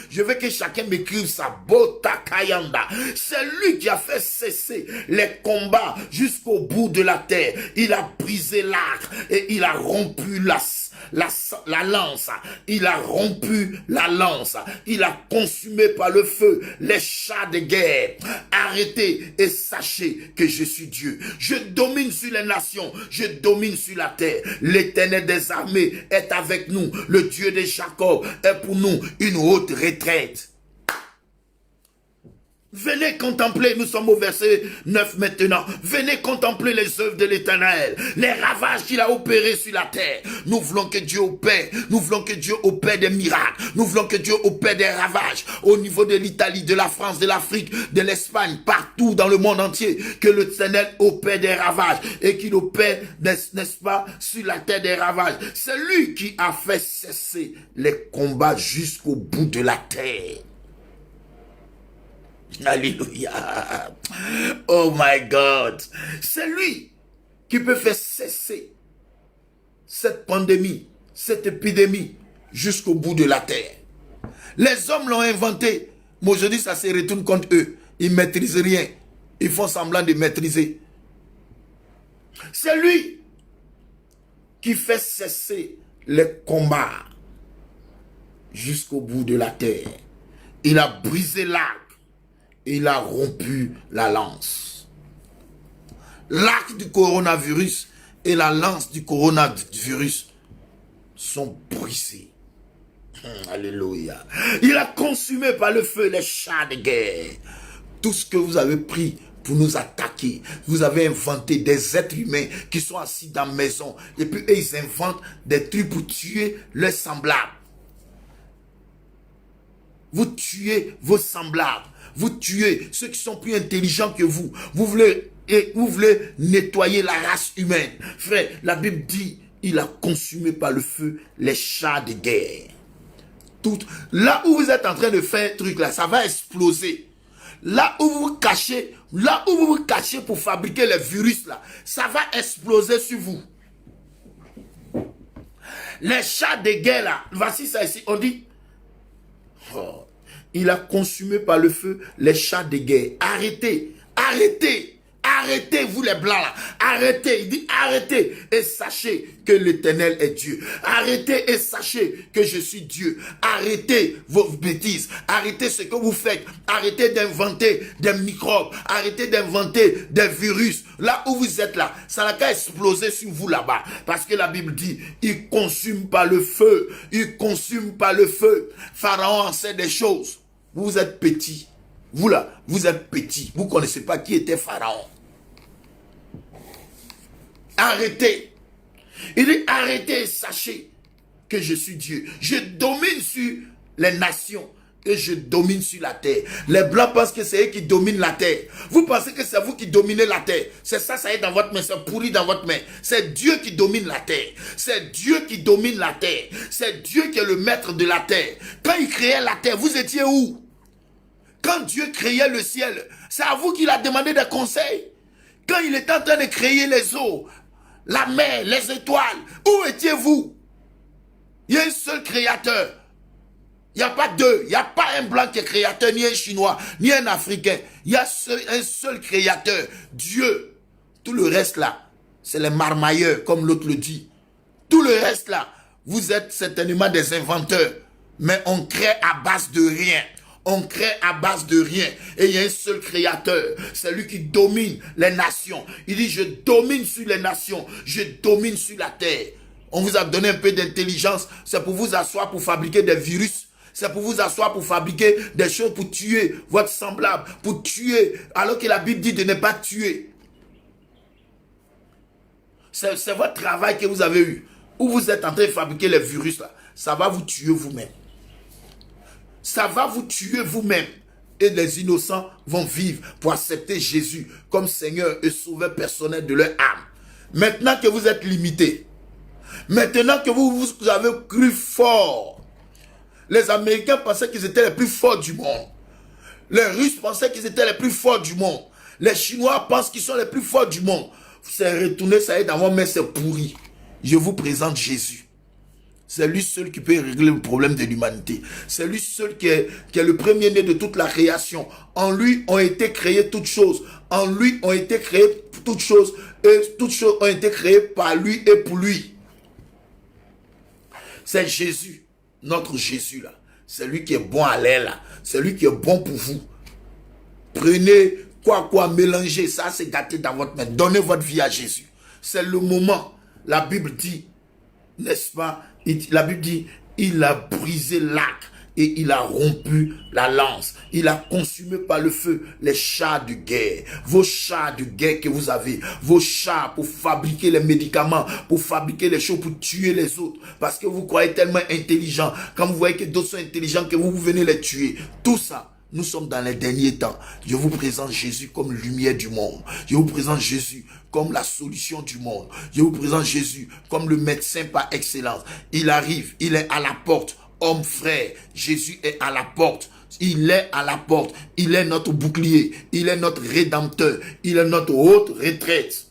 Je veux que chacun m'écrive ça. Bota Kayanda. C'est lui qui a fait cesser les combats jusqu'au bout de la terre. Il a brisé l'arc et il a rompu la lance, il a rompu la lance, il a consumé par le feu les chars de guerre. Arrêtez et sachez que je suis Dieu. Je domine sur les nations, je domine sur la terre. L'Éternel des armées est avec nous. Le Dieu de Jacob est pour nous une haute retraite. Venez contempler, nous sommes au verset 9 maintenant. Venez contempler les œuvres de l'Éternel, les ravages qu'il a opérés sur la terre. Nous voulons que Dieu opère, nous voulons que Dieu opère des miracles, nous voulons que Dieu opère des ravages au niveau de l'Italie, de la France, de l'Afrique, de l'Espagne, partout dans le monde entier. Que l'Éternel opère des ravages et qu'il opère, n'est-ce pas, sur la terre des ravages. C'est lui qui a fait cesser les combats jusqu'au bout de la terre. Alléluia. Oh my God. C'est lui qui peut faire cesser cette pandémie, cette épidémie jusqu'au bout de la terre. Les hommes l'ont inventé, mais aujourd'hui ça se retourne contre eux. Ils ne maîtrisent rien. Ils font semblant de maîtriser. C'est lui qui fait cesser les combats jusqu'au bout de la terre. Il a brisé l'arc. Il a rompu la lance. L'arc du coronavirus et la lance du coronavirus sont brisés. Alléluia. Il a consumé par le feu les chars de guerre. Tout ce que vous avez pris pour nous attaquer, vous avez inventé des êtres humains qui sont assis dans la maison. Et puis ils inventent des trucs pour tuer leurs semblables. Vous tuez vos semblables. Vous tuez ceux qui sont plus intelligents que vous. Vous voulez nettoyer la race humaine. Frère, la Bible dit, il a consumé par le feu les chars de guerre. Là où vous êtes en train de faire un truc là, ça va exploser. Là où vous vous cachez pour fabriquer les virus là, ça va exploser sur vous. Les chars de guerre là, voici ça ici, on dit... Oh, il a consumé par le feu les chars de guerre. Arrêtez, arrêtez, arrêtez vous les blancs là. Arrêtez, il dit arrêtez et sachez que l'Éternel est Dieu. Arrêtez et sachez que je suis Dieu. Arrêtez vos bêtises. Arrêtez ce que vous faites. Arrêtez d'inventer des microbes. Arrêtez d'inventer des virus. Là où vous êtes là, ça n'a qu'à exploser sur vous là-bas. Parce que la Bible dit, il consume par le feu. Il consume par le feu. Pharaon en sait des choses. Vous êtes petits. Vous là, vous êtes petits. Vous ne connaissez pas qui était Pharaon. Arrêtez. Il dit arrêtez et sachez que je suis Dieu. Je domine sur les nations et je domine sur la terre. Les Blancs pensent que c'est eux qui dominent la terre. Vous pensez que c'est vous qui dominez la terre. C'est ça, ça est dans votre main, c'est pourri dans votre main. C'est Dieu qui domine la terre. C'est Dieu qui domine la terre. C'est Dieu qui est le maître de la terre. Quand il créait la terre, vous étiez où? Quand Dieu créait le ciel, c'est à vous qu'il a demandé des conseils. Quand il était en train de créer les eaux, la mer, les étoiles, où étiez-vous? Il y a un seul créateur. Il n'y a pas deux. Il n'y a pas un blanc qui est créateur, ni un chinois, ni un africain. Il y a un seul créateur, Dieu. Tout le reste là, c'est les marmailleurs, comme l'autre le dit. Tout le reste là, vous êtes certainement des inventeurs. Mais on crée à base de rien. On crée à base de rien. Et il y a un seul créateur. C'est lui qui domine les nations. Il dit, je domine sur les nations. Je domine sur la terre. On vous a donné un peu d'intelligence. C'est pour vous asseoir pour fabriquer des virus. C'est pour vous asseoir pour fabriquer des choses pour tuer votre semblable. Pour tuer, alors que la Bible dit de ne pas tuer. C'est votre travail que vous avez eu. Où vous êtes en train de fabriquer les virus là. Ça va vous tuer vous-même. Ça va vous tuer vous-même. Et les innocents vont vivre pour accepter Jésus comme Seigneur et Sauveur personnel de leur âme. Maintenant que vous êtes limités. Maintenant que vous avez cru fort. Les Américains pensaient qu'ils étaient les plus forts du monde. Les Russes pensaient qu'ils étaient les plus forts du monde. Les Chinois pensent qu'ils sont les plus forts du monde. C'est retourné, ça y est dans vos mains, c'est pourri. Je vous présente Jésus. C'est lui seul qui peut régler le problème de l'humanité. C'est lui seul qui est le premier-né de toute la création. En lui ont été créées toutes choses. En lui ont été créées toutes choses. Et toutes choses ont été créées par lui et pour lui. C'est Jésus. Notre Jésus là, c'est lui qui est bon à l'air là, c'est lui qui est bon pour vous. Prenez quoi, mélangez ça, c'est gâté dans votre main. Donnez votre vie à Jésus. C'est le moment. La Bible dit, n'est-ce pas? La Bible dit, il a brisé l'arc et il a rompu la lance. Il a consumé par le feu les chars de guerre. Vos chars de guerre que vous avez. Vos chars pour fabriquer les médicaments, pour fabriquer les choses, pour tuer les autres. Parce que vous croyez tellement intelligent. Quand vous voyez que d'autres sont intelligents, que vous venez les tuer. Tout ça. Nous sommes dans les derniers temps. Je vous présente Jésus comme lumière du monde. Je vous présente Jésus comme la solution du monde. Je vous présente Jésus comme le médecin par excellence. Il arrive, il est à la porte. Homme frère, Jésus est à la porte. Il est à la porte. Il est notre bouclier. Il est notre rédempteur. Il est notre haute retraite.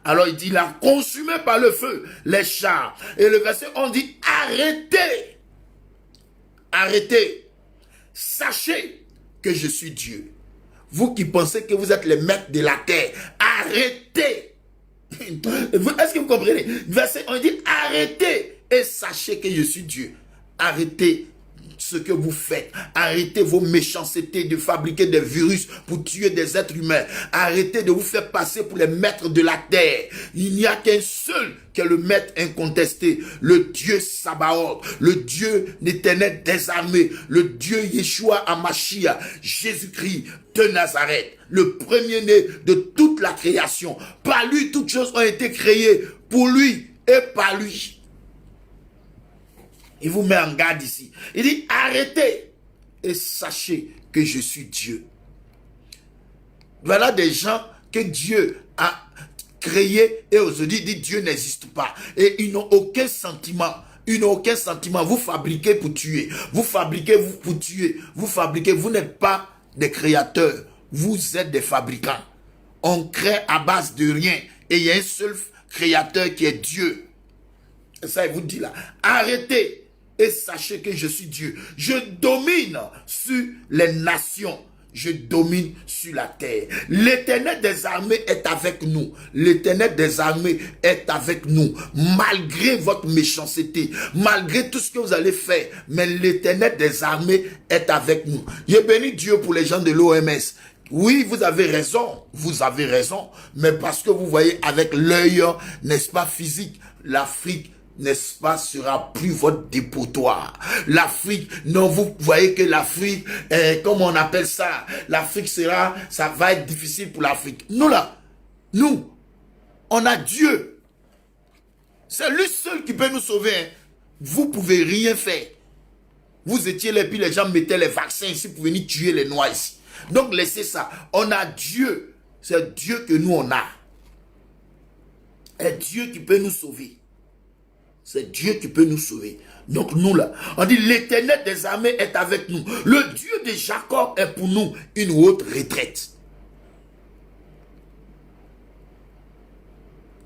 Alors il dit, il a consumé par le feu les chars. Et le verset 11 dit, arrêtez. Arrêtez. Sachez que je suis Dieu. Vous qui pensez que vous êtes les maîtres de la terre, arrêtez. Est-ce que vous comprenez? Verset 11 dit, arrêtez et sachez que je suis Dieu. Arrêtez ce que vous faites. Arrêtez vos méchancetés de fabriquer des virus pour tuer des êtres humains. Arrêtez de vous faire passer pour les maîtres de la terre. Il n'y a qu'un seul qui est le maître incontesté, le Dieu Sabaoth, le Dieu éternel des armées, le Dieu Yeshua Hamashia, Jésus-Christ de Nazareth, le premier-né de toute la création. Par lui, toutes choses ont été créées, pour lui et par lui. Il vous met en garde ici. Il dit, arrêtez et sachez que je suis Dieu. Voilà des gens que Dieu a créés et aujourd'hui dit Dieu n'existe pas. Et ils n'ont aucun sentiment. Ils n'ont aucun sentiment. Vous fabriquez pour tuer. Vous fabriquez pour tuer. Vous fabriquez. Vous n'êtes pas des créateurs. Vous êtes des fabricants. On crée à base de rien. Et il y a un seul créateur qui est Dieu. Et ça, il vous dit là. Arrêtez. Et sachez que je suis Dieu. Je domine sur les nations. Je domine sur la terre. L'Éternel des armées est avec nous. L'Éternel des armées est avec nous. Malgré votre méchanceté. Malgré tout ce que vous allez faire. Mais l'Éternel des armées est avec nous. Je bénis Dieu pour les gens de l'OMS. Oui, vous avez raison. Vous avez raison. Mais parce que vous voyez avec l'œil, n'est-ce pas, physique, l'Afrique, n'est-ce pas, sera plus votre dépotoir. L'Afrique, non, vous voyez que l'Afrique, comme on appelle ça, l'Afrique ça va être difficile pour l'Afrique. Nous là, nous, on a Dieu. C'est lui seul qui peut nous sauver. Vous pouvez rien faire. Vous étiez là, puis les gens mettaient les vaccins ici pour venir tuer les Noirs ici. Donc laissez ça. On a Dieu. C'est Dieu que nous on a. C'est Dieu qui peut nous sauver. C'est Dieu qui peut nous sauver. Donc nous là, on dit l'Éternel des armées est avec nous. Le Dieu de Jacob est pour nous une haute retraite.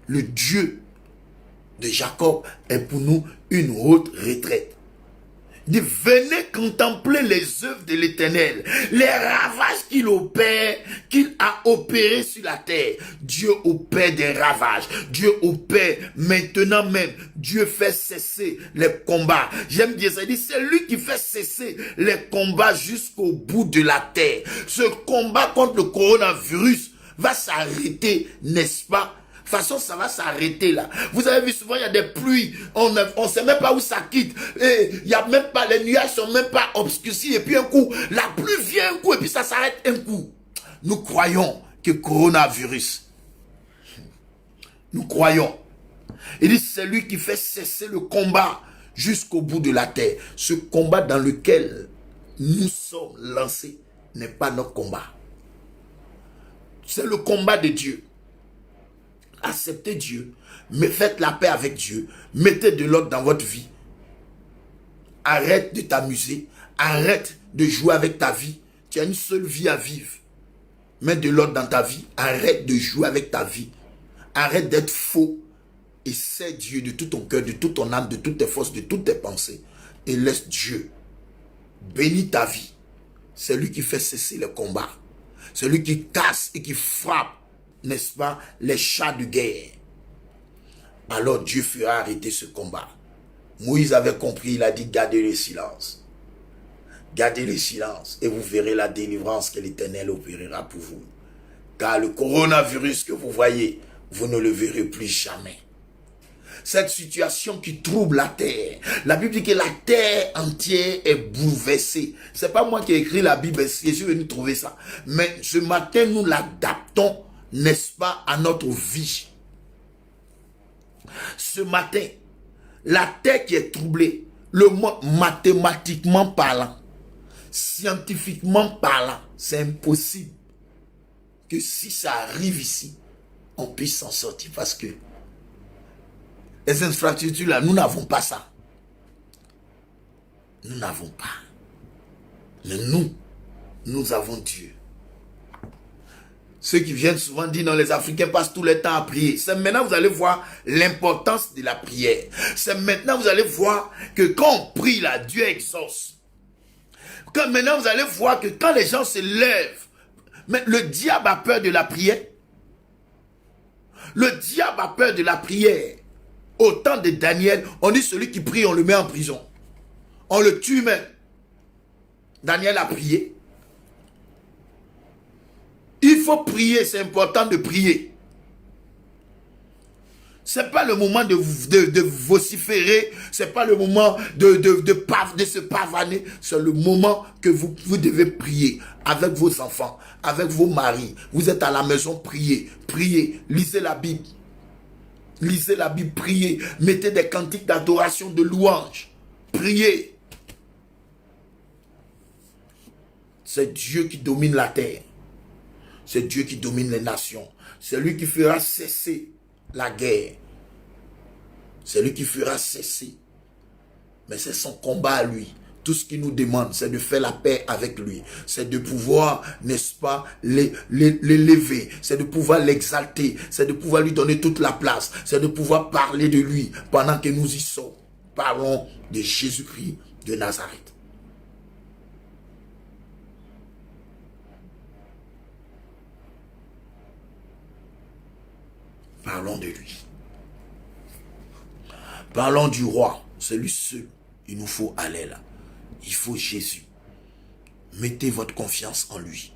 Le Dieu de Jacob est pour nous une haute retraite. Il dit, venez contempler les œuvres de l'Éternel, les ravages qu'il opère, qu'il a opérés sur la terre. Dieu opère des ravages. Dieu opère maintenant même. Dieu fait cesser les combats. J'aime bien ça. Il dit, c'est lui qui fait cesser les combats jusqu'au bout de la terre. Ce combat contre le coronavirus va s'arrêter, n'est-ce pas? De toute façon, ça va s'arrêter là. Vous avez vu souvent, il y a des pluies. On ne sait même pas où ça quitte. Et il y a même pas, les nuages sont même pas obscurcis. Et puis un coup, la pluie vient un coup et puis ça s'arrête un coup. Nous croyons que coronavirus. Nous croyons. Il dit, c'est lui qui fait cesser le combat jusqu'au bout de la terre. Ce combat dans lequel nous sommes lancés n'est pas notre combat. C'est le combat de Dieu. Acceptez Dieu, mais faites la paix avec Dieu, mettez de l'ordre dans votre vie. Arrête de t'amuser, arrête de jouer avec ta vie. Tu as une seule vie à vivre. Mets de l'ordre dans ta vie, arrête de jouer avec ta vie. Arrête d'être faux et sais Dieu de tout ton cœur, de toute ton âme, de toutes tes forces, de toutes tes pensées. Et laisse Dieu bénir ta vie. C'est lui qui fait cesser les combats. C'est lui qui casse et qui frappe, n'est-ce pas, les chats de guerre. Alors Dieu fera arrêter ce combat. Moïse avait compris, il a dit, gardez le silence. Gardez le silence et vous verrez la délivrance que l'Éternel opérera pour vous. Car le coronavirus que vous voyez, vous ne le verrez plus jamais. Cette situation qui trouble la terre. La Bible dit que la terre entière est bouleversée. C'est pas moi qui ai écrit la Bible, je suis venu trouver ça. Mais ce matin, nous l'adaptons, n'est-ce pas, à notre vie. Ce matin, la terre qui est troublée, le mot mathématiquement parlant, scientifiquement parlant, c'est impossible que si ça arrive ici, on puisse s'en sortir parce que les infrastructures là, nous n'avons pas ça. Nous n'avons pas. Mais nous avons Dieu. Ceux qui viennent souvent dire non, les Africains passent tout le temps à prier. C'est maintenant vous allez voir l'importance de la prière. C'est maintenant vous allez voir que quand on prie là, Dieu exauce. Maintenant vous allez voir que quand les gens se lèvent, mais le diable a peur de la prière. Le diable a peur de la prière. Au temps de Daniel, on dit celui qui prie, on le met en prison. On le tue même. Daniel a prié. Il faut prier, c'est important de prier. Ce n'est pas le moment de vociférer, ce n'est pas le moment de se pavaner, c'est le moment que vous devez prier avec vos enfants, avec vos maris. Vous êtes à la maison, priez, priez, lisez la Bible. Lisez la Bible, priez, mettez des cantiques d'adoration, de louange, priez. C'est Dieu qui domine la terre. C'est Dieu qui domine les nations. C'est lui qui fera cesser la guerre. C'est lui qui fera cesser. Mais c'est son combat à lui. Tout ce qu'il nous demande, c'est de faire la paix avec lui. C'est de pouvoir, n'est-ce pas, l'élever. C'est de pouvoir l'exalter. C'est de pouvoir lui donner toute la place. C'est de pouvoir parler de lui pendant que nous y sommes. Parlons de Jésus-Christ de Nazareth. Parlons de lui. Parlons du roi. C'est lui seul. Il nous faut aller là. Il faut Jésus. Mettez votre confiance en lui.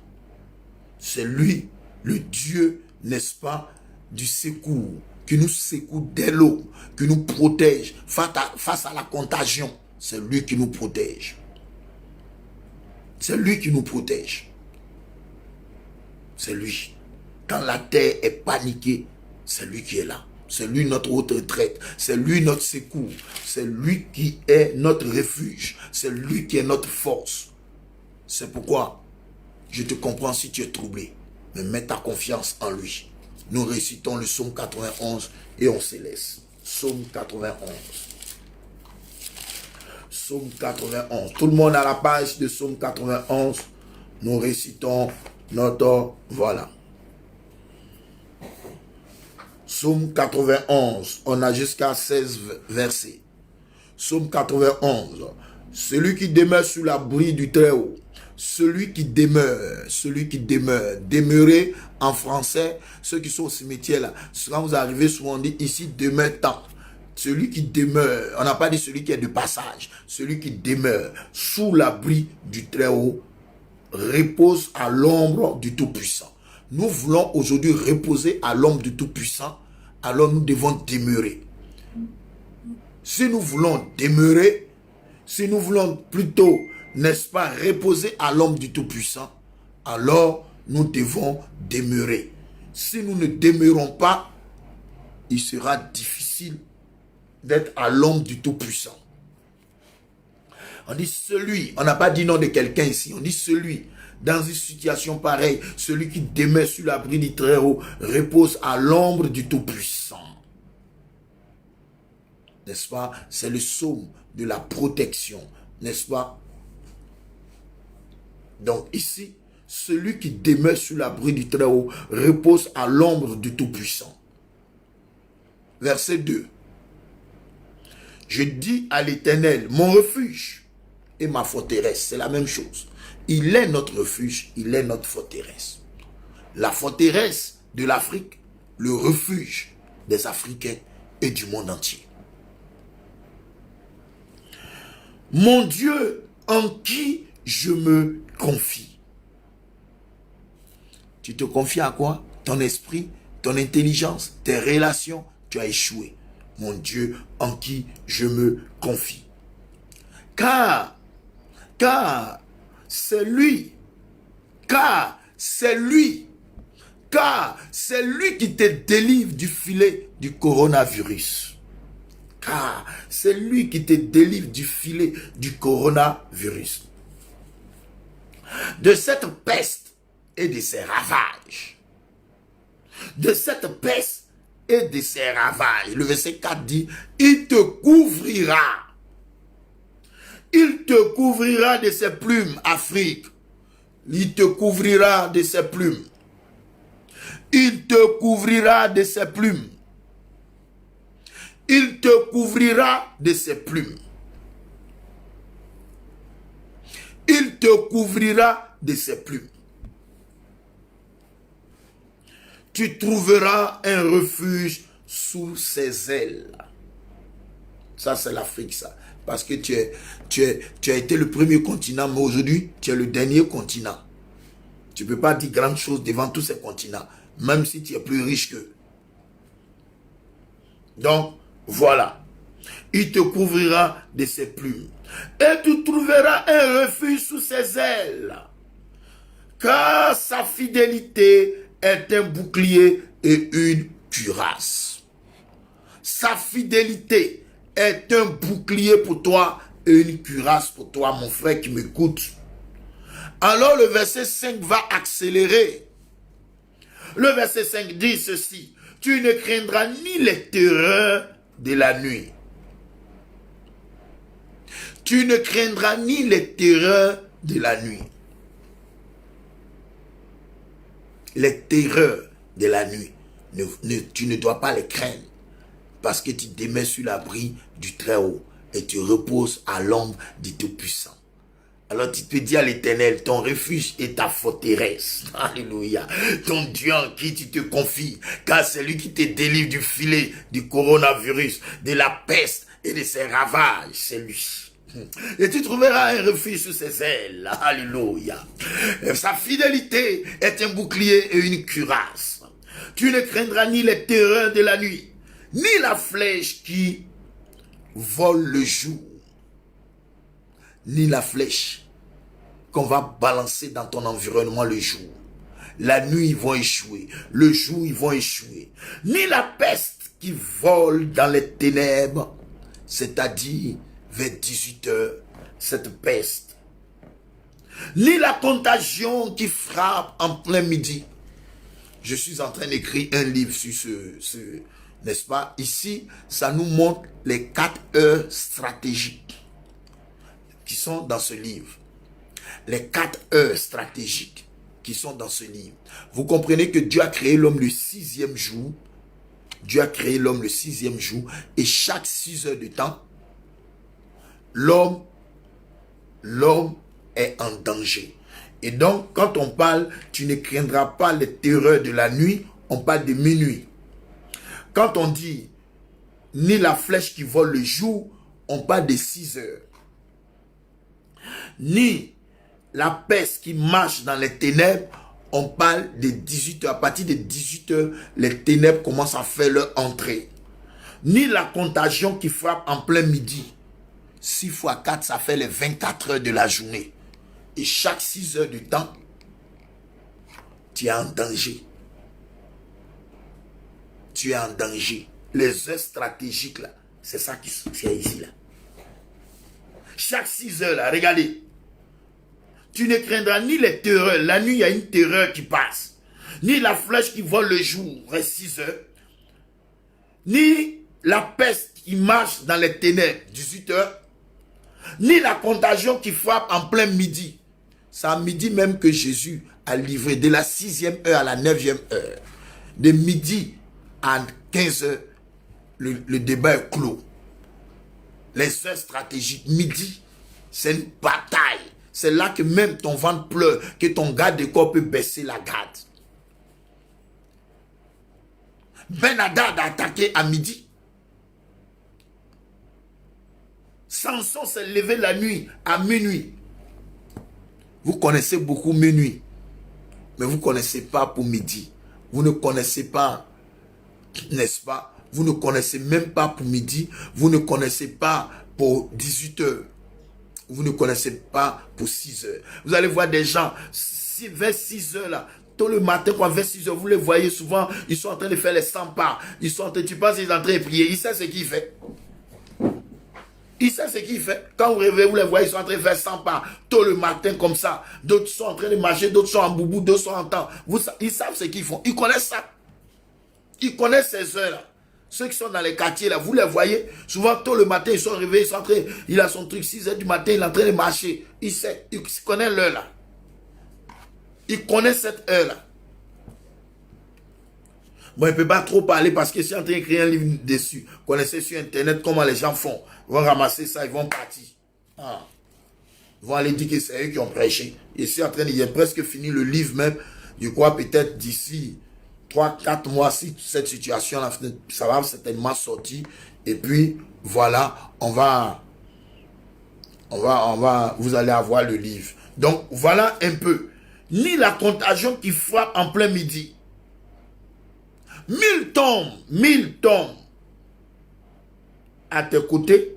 C'est lui, le Dieu, n'est-ce pas, du secours, qui nous secoue dès l'eau, qui nous protège face à la contagion. C'est lui qui nous protège. C'est lui qui nous protège. C'est lui. Quand la terre est paniquée, c'est lui qui est là. C'est lui notre haute retraite. C'est lui notre secours. C'est lui qui est notre refuge. C'est lui qui est notre force. C'est pourquoi je te comprends si tu es troublé. Mais mets ta confiance en lui. Nous récitons le psaume 91 et on se laisse. Psaume 91. Psaume 91. Tout le monde à la page de psaume 91. Nous récitons notre... Voilà. Psaume 91. On a jusqu'à 16 versets. Psaume 91. Celui qui demeure sous l'abri du Très-Haut. Celui qui demeure. Demeurer en français, ceux qui sont au cimetière là. Quand vous arrivez, souvent on dit ici demeure tant. Celui qui demeure, on n'a pas dit celui qui est de passage. Celui qui demeure sous l'abri du Très-Haut repose à l'ombre du Tout-Puissant. Nous voulons aujourd'hui reposer à l'ombre du Tout-Puissant, alors nous devons demeurer. Si nous voulons demeurer, si nous voulons plutôt, n'est-ce pas, reposer à l'ombre du Tout-Puissant, alors nous devons demeurer. Si nous ne demeurons pas, il sera difficile d'être à l'ombre du Tout-Puissant. On dit celui, on n'a pas dit nom de quelqu'un ici, on dit celui, dans une situation pareille, celui qui demeure sur l'abri du Très-Haut, repose à l'ombre du Tout-Puissant. N'est-ce pas? C'est le psaume de la protection, n'est-ce pas? Donc ici, celui qui demeure sur l'abri du Très-Haut repose à l'ombre du Tout-Puissant. Verset 2. Je dis à l'Éternel, mon refuge et ma forteresse, c'est la même chose. Il est notre refuge, il est notre forteresse. La forteresse de l'Afrique, le refuge des Africains et du monde entier. Mon Dieu en qui je me confie. Tu te confies à quoi? Ton esprit, ton intelligence, tes relations, tu as échoué. Mon Dieu en qui je me confie. Car c'est lui qui te délivre du filet du coronavirus. Car c'est lui qui te délivre du filet du coronavirus. De cette peste et de ses ravages. De cette peste et de ses ravages. Le verset 4 dit, il te couvrira. Il te couvrira de ses plumes, Afrique. Il te couvrira de ses plumes. Il te couvrira de ses plumes. Il te couvrira de ses plumes. Il te couvrira de ses plumes. Tu trouveras un refuge sous ses ailes. Ça, c'est l'Afrique, ça. Parce que tu as été le premier continent, mais aujourd'hui, tu es le dernier continent. Tu ne peux pas dire grande chose devant tous ces continents, même si tu es plus riche qu'eux. Donc, voilà. Il te couvrira de ses plumes. Et tu trouveras un refuge sous ses ailes. Car sa fidélité est un bouclier et une cuirasse. Sa fidélité est un bouclier pour toi et une cuirasse pour toi, mon frère qui m'écoute. Alors le verset 5 va accélérer. Le verset 5 dit ceci. Tu ne craindras ni les terreurs de la nuit. Tu ne craindras ni les terreurs de la nuit. Les terreurs de la nuit, tu ne dois pas les craindre. Parce que tu demeures sur l'abri du Très-Haut et tu reposes à l'ombre du Tout-Puissant. Alors tu te dis à l'Éternel, ton refuge est ta forteresse. Alléluia. Ton Dieu en qui tu te confies, car c'est lui qui te délivre du filet du coronavirus, de la peste et de ses ravages. C'est lui. Et tu trouveras un refuge sous ses ailes. Alléluia. Sa fidélité est un bouclier et une cuirasse. Tu ne craindras ni les terreurs de la nuit, ni la flèche qui vole le jour, ni la flèche qu'on va balancer dans ton environnement le jour. La nuit, ils vont échouer. Le jour, ils vont échouer. Ni la peste qui vole dans les ténèbres, c'est-à-dire vers 18 heures, cette peste, ni la contagion qui frappe en plein midi. Je suis en train d'écrire un livre sur ce n'est-ce pas? Ici, ça nous montre les 4 heures stratégiques qui sont dans ce livre. Les 4 heures stratégiques qui sont dans ce livre. Vous comprenez que Dieu a créé l'homme le 6e jour. Dieu a créé l'homme le 6e jour. Et chaque 6 heures de temps, l'homme est en danger. Et donc, quand on parle, tu ne craindras pas les terreurs de la nuit, on parle de minuit. Quand on dit, ni la flèche qui vole le jour, on parle de 6 heures. Ni la peste qui marche dans les ténèbres, on parle de 18 heures. À partir de 18 heures, les ténèbres commencent à faire leur entrée. Ni la contagion qui frappe en plein midi. 6 fois 4, ça fait les 24 heures de la journée. Et chaque 6 heures du temps, tu es en danger. Tu es en danger. Les heures stratégiques, là, c'est ça qui est ici, là. Chaque 6 heures, là, regardez. Tu ne craindras ni les terreurs. La nuit, il y a une terreur qui passe. Ni la flèche qui vole le jour, reste 6 heures. Ni la peste qui marche dans les ténèbres, 18 heures. Ni la contagion qui frappe en plein midi. C'est à midi même que Jésus a livré. De la 6e heure à la 9e heure. De midi à 15 heures, le débat est clos. Les heures stratégiques, midi, c'est une bataille. C'est là que même ton ventre pleure, que ton garde de corps peut baisser la garde. Ben Hadad a attaqué à midi. Samson s'est levé la nuit, à minuit. Vous connaissez beaucoup minuit, mais vous ne connaissez pas pour midi. Vous ne connaissez pas, n'est-ce pas? Vous ne connaissez même pas pour midi. Vous ne connaissez pas pour 18 heures. Vous ne connaissez pas pour 6 heures. Vous allez voir des gens, vers 6 heures là, tôt le matin, quand vers 6 heures, vous les voyez souvent, ils sont en train de faire les 100 pas. Ils sont en train, tu penses qu'ils sont en train de prier. Ils savent ce qu'ils font. Ils savent ce qu'ils font. Quand vous rêvez, vous les voyez, ils sont en train de faire 100 pas. Tôt le matin comme ça. D'autres sont en train de marcher, d'autres sont en boubou, d'autres sont en temps. Ils savent ce qu'ils font. Ils connaissent ça. Ils connaissent ces heures-là. Ceux qui sont dans les quartiers, là, vous les voyez. Souvent, tôt le matin, ils sont réveillés, ils sont en train, il a son truc, 6 heures du matin, il est en train de marcher. Il sait, il connaît l'heure, là. Il connaît cette heure-là. Bon, il ne peut pas trop parler parce que si on est en train d'écrire un livre dessus, connaissez sur Internet comment les gens font. Ils vont ramasser ça, ils vont partir. Ah. Ils vont aller dire que c'est eux qui ont prêché. Et si en train, il est presque fini le livre même, je crois peut-être d'ici 3-4 mois, si cette situation-là, ça va certainement sortir. Et puis, voilà, vous allez avoir le livre. Donc, voilà un peu. Ni la contagion qui frappe en plein midi. 1000 tombent à tes côtés,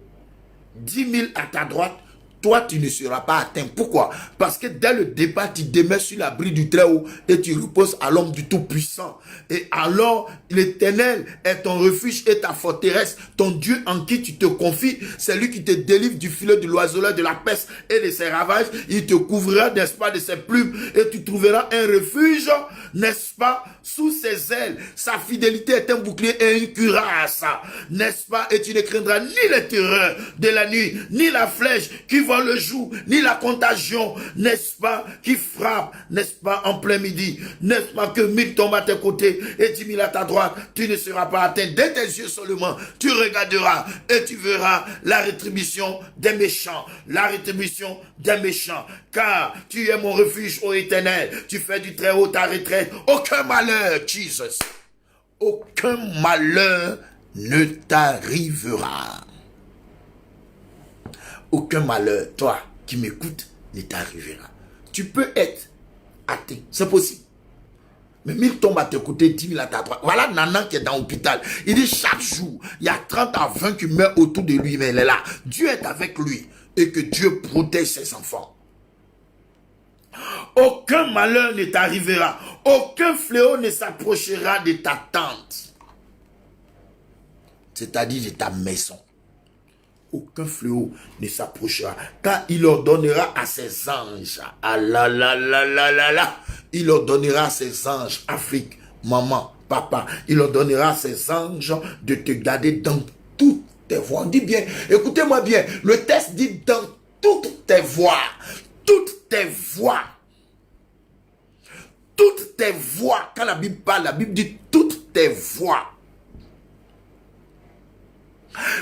10 000 à ta droite. Toi, tu ne seras pas atteint. Pourquoi? Parce que dès le départ, tu demeures sur l'abri du Très-Haut et tu reposes à l'ombre du Tout-Puissant. Et alors, l'Éternel est ton refuge et ta forteresse, ton Dieu en qui tu te confies. C'est lui qui te délivre du filet de l'oiseleur, de la peste et de ses ravages. Il te couvrira, n'est-ce pas, de ses plumes et tu trouveras un refuge, n'est-ce pas, sous ses ailes. Sa fidélité est un bouclier et une cuirasse, n'est-ce pas? Et tu ne craindras ni les terreurs de la nuit, ni la flèche qui vole le jour, ni la contagion, n'est-ce pas, qui frappe, n'est-ce pas, en plein midi, n'est-ce pas, que 1000 tombent à tes côtés et 10 000 à ta droite, tu ne seras pas atteint. Dès tes yeux seulement, tu regarderas et tu verras la rétribution des méchants, la rétribution des méchants, car tu es mon refuge, ô Éternel, tu fais du Très-Haut ta retraite. Aucun malheur, Jesus, aucun malheur ne t'arrivera. Aucun malheur, toi qui m'écoutes, ne t'arrivera. Tu peux être atteint, c'est possible. Mais 1000 tombent à tes côtés, 10 000 à ta droite. Voilà Nanan qui est dans l'hôpital. Il dit chaque jour, il y a 30 à 20 qui meurent autour de lui, mais il est là. Dieu est avec lui et que Dieu protège ses enfants. Aucun malheur ne t'arrivera. Aucun fléau ne s'approchera de ta tente. c'est-à-dire de ta maison. Aucun fléau ne s'approchera. Quand il ordonnera à ses anges, il ordonnera à ses anges, Afrique, maman, papa, il ordonnera à ses anges de te garder dans toutes tes voies. On dit bien, écoutez-moi bien, le texte dit dans toutes tes voies, toutes tes voies. Toutes tes voies. Quand la Bible parle, la Bible dit toutes tes voies.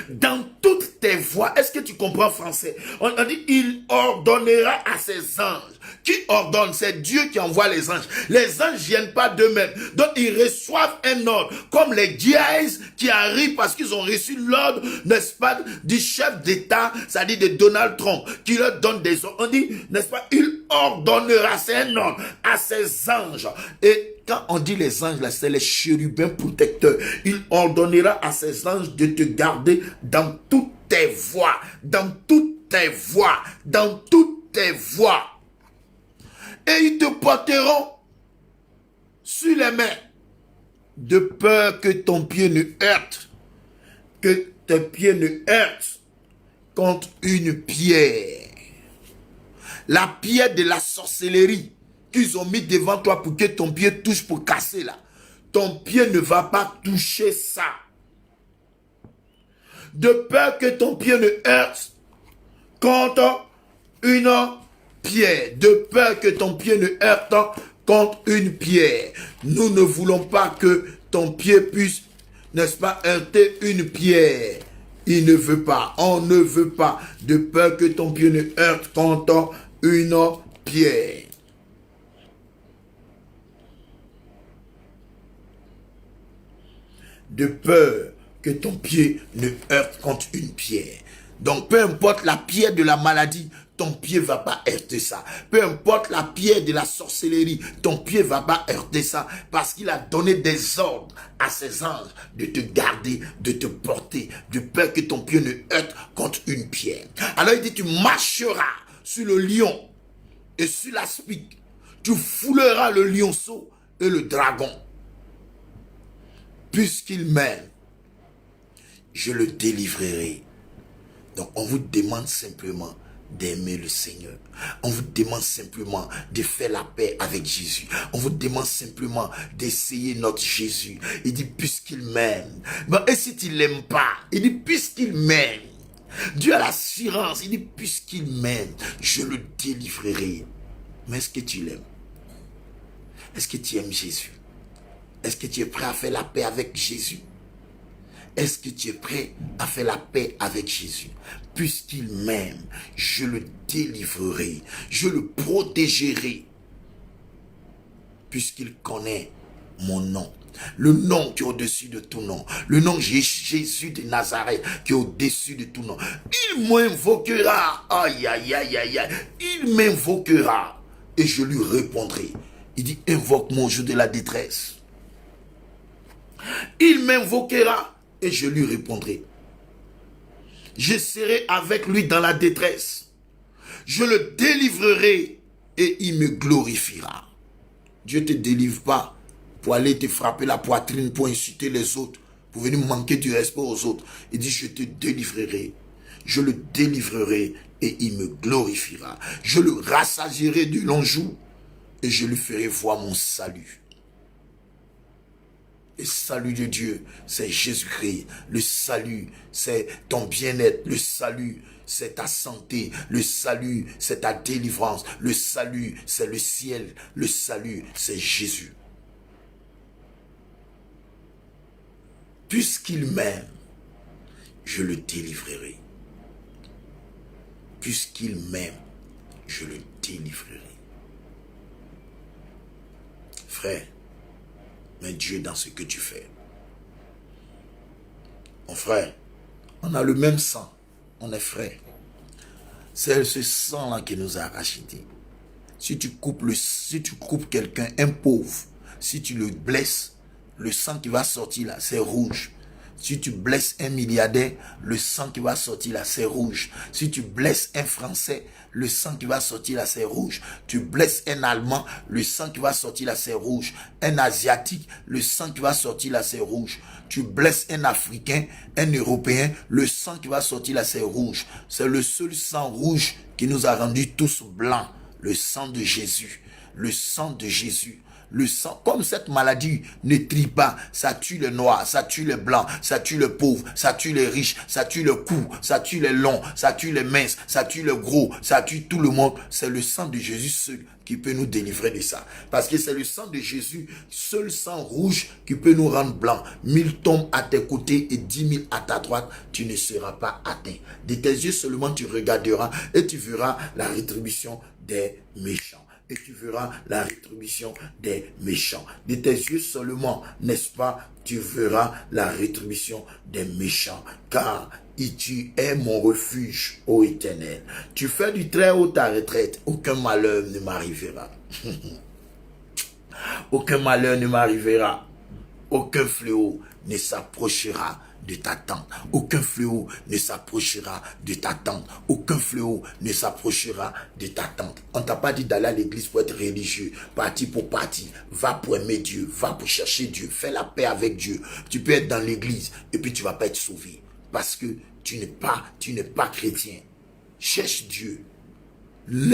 Dans toutes tes voies. Est-ce que tu comprends français? On dit, il ordonnera à ses anges. Qui ordonne? C'est Dieu qui envoie les anges. Les anges ne viennent pas d'eux-mêmes. Donc, ils reçoivent un ordre. Comme les GIs qui arrivent parce qu'ils ont reçu l'ordre, n'est-ce pas, du chef d'État, c'est-à-dire de Donald Trump, qui leur donne des ordres. On dit, n'est-ce pas, il ordonnera, c'est un ordre, à ses anges. Et quand on dit les anges, là, c'est les chérubins protecteurs. Il ordonnera à ses anges de te garder dans toutes tes voies. Dans toutes tes voies. Dans toutes tes voies. Et ils te porteront sur les mains, de peur que ton pied ne heurte. Que tes pieds ne heurtent contre une pierre. La pierre de la sorcellerie qu'ils ont mis devant toi pour que ton pied touche pour casser là. Ton pied ne va pas toucher ça. De peur que ton pied ne heurte contre une pierre. De peur que ton pied ne heurte contre une pierre. Nous ne voulons pas que ton pied puisse, n'est-ce pas, heurter une pierre. Il ne veut pas. On ne veut pas. De peur que ton pied ne heurte contre une pierre. De peur que ton pied ne heurte contre une pierre. Donc, peu importe la pierre de la maladie, ton pied ne va pas heurter ça. Peu importe la pierre de la sorcellerie, ton pied ne va pas heurter ça. Parce qu'il a donné des ordres à ses anges de te garder, de te porter, de peur que ton pied ne heurte contre une pierre. Alors il dit, tu marcheras sur le lion et sur l'aspic. Tu fouleras le lionceau et le dragon. Puisqu'il m'aime, je le délivrerai. Donc on vous demande simplement d'aimer le Seigneur. On vous demande simplement de faire la paix avec Jésus. On vous demande simplement d'essayer notre Jésus. Il dit puisqu'il m'aime. Bon, et si tu ne l'aimes pas, il dit puisqu'il m'aime. Dieu a l'assurance. Il dit puisqu'il m'aime, je le délivrerai. Mais est-ce que tu l'aimes? Est-ce que tu aimes Jésus? Est-ce que tu es prêt à faire la paix avec Jésus? Est-ce que tu es prêt à faire la paix avec Jésus? Puisqu'il m'aime, je le délivrerai, je le protégerai. Puisqu'il connaît mon nom. Le nom qui est au-dessus de tout nom. Le nom Jésus de Nazareth qui est au-dessus de tout nom. Il m'invoquera. Aïe, aïe, aïe, aïe, aïe. Il m'invoquera et je lui répondrai. Il dit invoque-moi au jour de la détresse. Il m'invoquera et je lui répondrai. Je serai avec lui dans la détresse. Je le délivrerai et il me glorifiera. Dieu ne te délivre pas pour aller te frapper la poitrine, pour insulter les autres, pour venir manquer du respect aux autres. Il dit je te délivrerai. Je le délivrerai et il me glorifiera. Je le rassasierai du long jour et je lui ferai voir mon salut. Le salut de Dieu, c'est Jésus-Christ. Le salut, c'est ton bien-être. Le salut, c'est ta santé. Le salut, c'est ta délivrance. Le salut, c'est le ciel. Le salut, c'est Jésus. Puisqu'il m'aime, je le délivrerai. Puisqu'il m'aime, je le délivrerai. Frère, mets Dieu dans ce que tu fais. Mon frère, on a le même sang. On est frères. C'est ce sang-là qui nous a rachetés. Si tu coupes quelqu'un, un pauvre, si tu le blesses, le sang qui va sortir là, c'est rouge. Si tu blesses un milliardaire, le sang qui va sortir là, c'est rouge. Si tu blesses un Français, le sang qui va sortir là, c'est rouge. Tu blesses un Allemand, le sang qui va sortir là, c'est rouge. Un Asiatique, le sang qui va sortir là, c'est rouge. Tu blesses un Africain, un Européen, le sang qui va sortir là, c'est rouge. C'est le seul sang rouge qui nous a rendus tous blancs. Le sang de Jésus. Le sang de Jésus. Le sang, comme cette maladie ne trie pas, ça tue les noirs, ça tue les blancs, ça tue les pauvres, ça tue les riches, ça tue le court, ça tue les longs, ça tue les minces, ça tue le gros, ça tue tout le monde. C'est le sang de Jésus seul qui peut nous délivrer de ça. Parce que c'est le sang de Jésus, seul sang rouge qui peut nous rendre blancs. 1000 tombent à tes côtés et 10 000 à ta droite, tu ne seras pas atteint. De tes yeux seulement tu regarderas et tu verras la rétribution des méchants. Et tu verras la rétribution des méchants. De tes yeux seulement, n'est-ce pas, tu verras la rétribution des méchants. Car tu es mon refuge, ô Éternel. Tu fais du très haut ta retraite, aucun malheur ne m'arrivera. Aucun malheur ne m'arrivera. Aucun fléau ne s'approchera de ta tente. Aucun fléau ne s'approchera de ta tente. Aucun fléau ne s'approchera de ta tente. On t'a pas dit d'aller à l'église pour être religieux. Parti pour parti. Va pour aimer Dieu. Va pour chercher Dieu. Fais la paix avec Dieu. Tu peux être dans l'église et puis tu vas pas être sauvé. Parce que tu n'es pas chrétien. Cherche Dieu.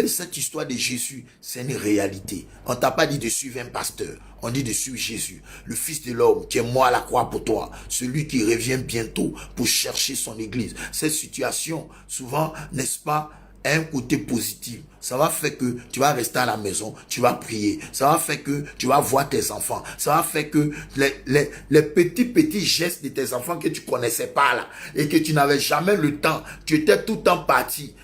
Cette histoire de Jésus, c'est une réalité. On t'a pas dit de suivre un pasteur. On dit de suivre Jésus, le Fils de l'homme qui est mort à la croix pour toi. Celui qui revient bientôt pour chercher son église. Cette situation, souvent, n'est-ce pas, a un côté positif. Ça va faire que tu vas rester à la maison, tu vas prier. Ça va faire que tu vas voir tes enfants. Ça va faire que les petits gestes de tes enfants que tu connaissais pas là et que tu n'avais jamais le temps, tu étais tout le temps parti.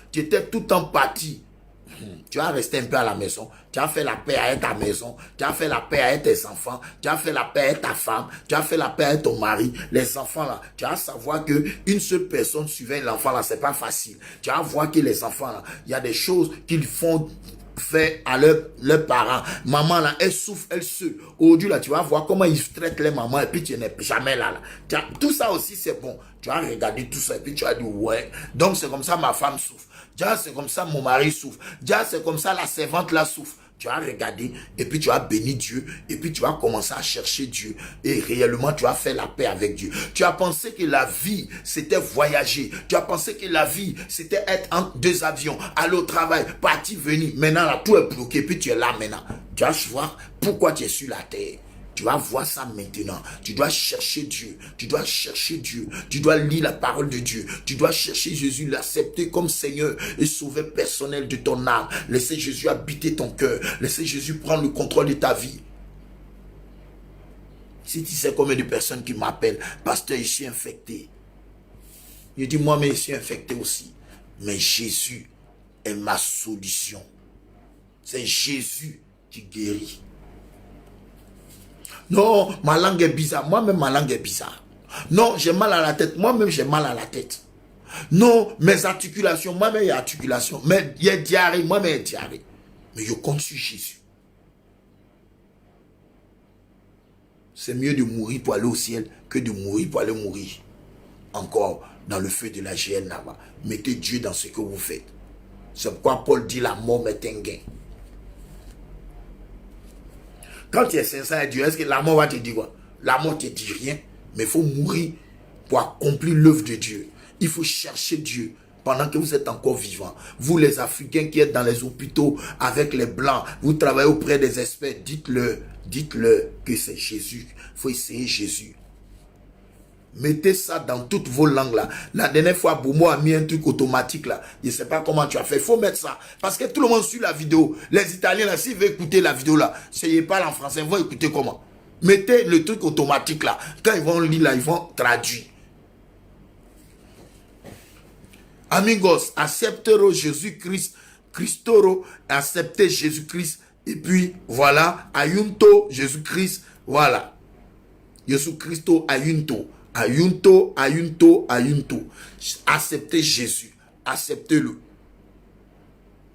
Tu vas rester un peu à la maison. Tu as fait la paix avec ta maison. Tu as fait la paix avec tes enfants. Tu as fait la paix avec ta femme. Tu as fait la paix avec ton mari. Les enfants là, tu vas savoir que une seule personne surveille l'enfant là, c'est pas facile. Tu vas voir que les enfants là, il y a des choses qu'ils font faire à leurs parents. Maman là, elle souffre, elle se. Aujourd'hui là, tu vas voir comment ils traitent les mamans et puis tu n'es jamais là. Tout ça aussi c'est bon. Tu vas regarder tout ça et puis tu vas dire ouais. Donc c'est comme ça ma femme souffre. Déjà, c'est comme ça mon mari souffre. Déjà, c'est comme ça la servante là souffre. Tu vas regarder et puis tu vas bénir Dieu et puis tu vas commencer à chercher Dieu et réellement tu vas faire la paix avec Dieu. Tu as pensé que la vie c'était voyager. Tu as pensé que la vie c'était être en 2 avions, aller au travail, partir, venir. Maintenant là tout est bloqué puis tu es là maintenant. Tu vas voir pourquoi tu es sur la terre. Tu vas voir ça maintenant. Tu dois chercher Dieu. Tu dois chercher Dieu. Tu dois lire la parole de Dieu. Tu dois chercher Jésus, l'accepter comme Seigneur et Sauveur personnel de ton âme. Laissez Jésus habiter ton cœur. Laissez Jésus prendre le contrôle de ta vie. Si tu sais combien de personnes qui m'appellent, pasteur, je suis infecté. Je dis, moi, mais je suis infecté aussi. Mais Jésus est ma solution. C'est Jésus qui guérit. Non, ma langue est bizarre. Moi-même, ma langue est bizarre. Non, j'ai mal à la tête. Moi-même, j'ai mal à la tête. Non, mes articulations. Moi-même, il y a articulation. Mais il y a diarrhée. Moi-même, il y a diarrhée. Mais je compte sur Jésus. C'est mieux de mourir pour aller au ciel que de mourir pour aller mourir. Encore dans le feu de la géhenne là-bas. Mettez Dieu dans ce que vous faites. C'est pourquoi Paul dit la mort est un gain. Quand tu es sincère à Dieu, est-ce que la mort va te dire quoi? La mort ne te dit rien, mais il faut mourir pour accomplir l'œuvre de Dieu. Il faut chercher Dieu pendant que vous êtes encore vivant. Vous les Africains qui êtes dans les hôpitaux avec les Blancs, vous travaillez auprès des experts, dites-leur que c'est Jésus. Il faut essayer Jésus. Mettez ça dans toutes vos langues là. La dernière fois, Bomo a mis un truc automatique là. Je ne sais pas comment tu as fait. Il faut mettre ça. Parce que tout le monde suit la vidéo. Les Italiens là, s'ils veulent écouter la vidéo là, s'ils parlent en français, ils vont écouter comment? Mettez le truc automatique là. Quand ils vont lire là, ils vont traduire. Amigos, acceptero Jésus-Christ. Christoro, acceptez Jésus-Christ. Et puis, voilà. Ayunto, Jésus-Christ. Voilà. Jésus-Christo, ayunto. Ayunto, ayunto, ayunto. Acceptez Jésus. Acceptez-le.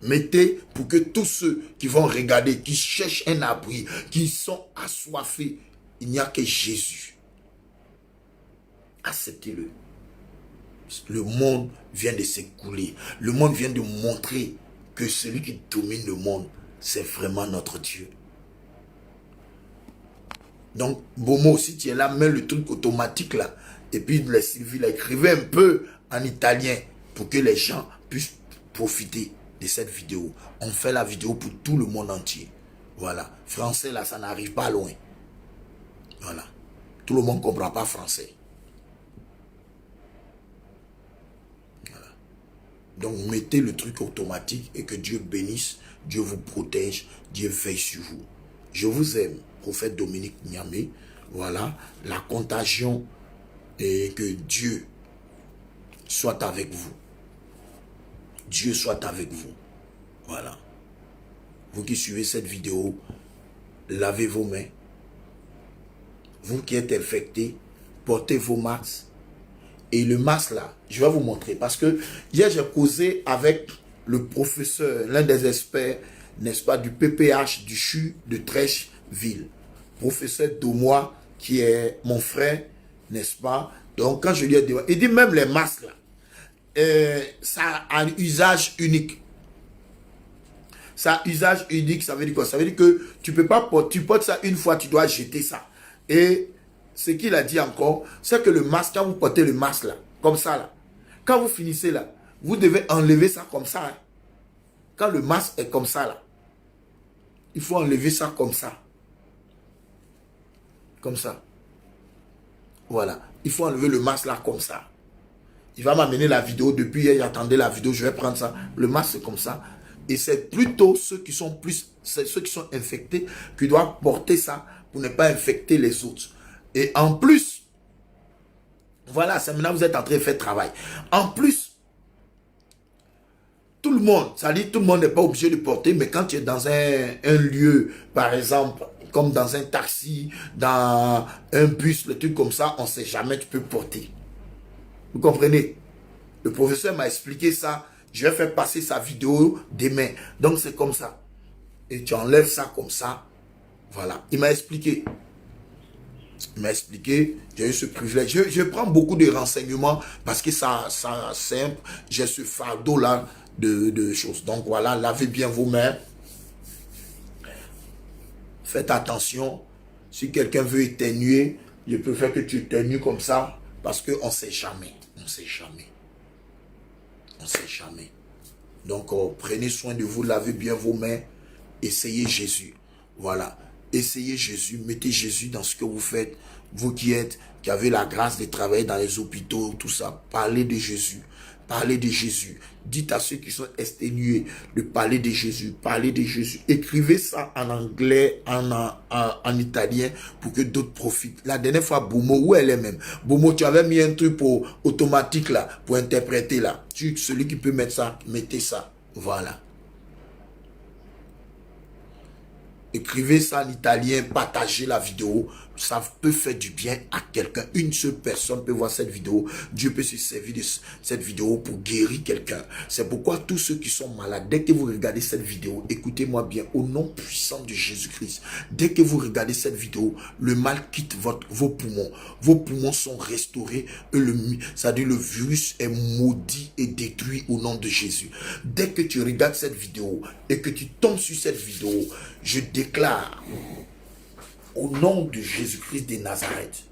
Mettez pour que tous ceux qui vont regarder, qui cherchent un abri, qui sont assoiffés, il n'y a que Jésus. Acceptez-le. Le monde vient de s'écouler. Le monde vient de montrer que celui qui domine le monde, c'est vraiment notre Dieu. Donc, Bomo, si tu es là, mets le truc automatique là. Et puis, les Sylvie, écrivez un peu en italien pour que les gens puissent profiter de cette vidéo. On fait la vidéo pour tout le monde entier. Voilà. Français là, ça n'arrive pas loin. Voilà. Tout le monde ne comprend pas français. Voilà. Donc, mettez le truc automatique et que Dieu bénisse, Dieu vous protège, Dieu veille sur vous. Je vous aime, prophète Dominique Niamé. Voilà, la contagion et que Dieu soit avec vous. Dieu soit avec vous. Voilà. Vous qui suivez cette vidéo, lavez vos mains. Vous qui êtes infectés, portez vos masques. Et le masque là, je vais vous montrer. Parce que hier, j'ai causé avec le professeur, l'un des experts, n'est-ce pas, du PPH du CHU de Trècheville. Professeur Domois, qui est mon frère, n'est-ce pas. Donc, quand je lui ai dit, il dit même les masques là, ça a un usage unique. Ça a usage unique, ça veut dire quoi? Ça veut dire que tu peux pas porter, tu portes ça une fois, tu dois jeter ça. Et ce qu'il a dit encore, c'est que le masque, quand vous portez le masque là, comme ça là, quand vous finissez là, vous devez enlever ça comme ça. Hein. Quand le masque est comme ça là, il faut enlever ça comme ça. Comme ça. Voilà. Il faut enlever le masque là comme ça. Il va m'amener la vidéo. Depuis hier, j'attendais la vidéo. Je vais prendre ça. Le masque c'est comme ça. Et c'est plutôt ceux qui sont infectés qui doivent porter ça pour ne pas infecter les autres. Et en plus, voilà, c'est maintenant que vous êtes en train de faire travail. En plus, tout le monde, ça dit tout le monde n'est pas obligé de porter, mais quand tu es dans un lieu, par exemple, comme dans un taxi, dans un bus, le truc comme ça, on ne sait jamais, tu peux porter. Vous comprenez? Le professeur m'a expliqué ça. Je vais faire passer sa vidéo demain. Donc c'est comme ça. Et tu enlèves ça comme ça. Voilà. Il m'a expliqué. Il m'a expliqué. J'ai eu ce privilège. Je prends beaucoup de renseignements parce que ça simple. J'ai ce fardeau là de choses. Donc voilà, lavez bien vos mains. Faites attention. Si quelqu'un veut éternuer, je préfère que tu éternues comme ça parce qu'on ne sait jamais. On ne sait jamais. On ne sait jamais. Donc, prenez soin de vous, lavez bien vos mains. Essayez Jésus. Voilà. Essayez Jésus. Mettez Jésus dans ce que vous faites. Vous qui avez la grâce de travailler dans les hôpitaux, tout ça. Parlez de Jésus. Parlez de Jésus. Dites à ceux qui sont exténués de parler de Jésus. Parlez de Jésus. Écrivez ça en anglais, en italien, pour que d'autres profitent. La dernière fois, Bomo, où elle est même? Bomo, tu avais mis un truc automatique là, pour interpréter là. Celui qui peut mettre ça, mettez ça. Voilà. Écrivez ça en italien, partagez la vidéo. Ça peut faire du bien à quelqu'un. Une seule personne peut voir cette vidéo. Dieu peut se servir de cette vidéo pour guérir quelqu'un. C'est pourquoi tous ceux qui sont malades, dès que vous regardez cette vidéo, écoutez-moi bien, au nom puissant de Jésus-Christ, dès que vous regardez cette vidéo, le mal quitte vos poumons. Vos poumons sont restaurés. C'est-à-dire le virus est maudit et détruit au nom de Jésus. Dès que tu regardes cette vidéo et que tu tombes sur cette vidéo, je déclare au nom de Jésus-Christ de Nazareth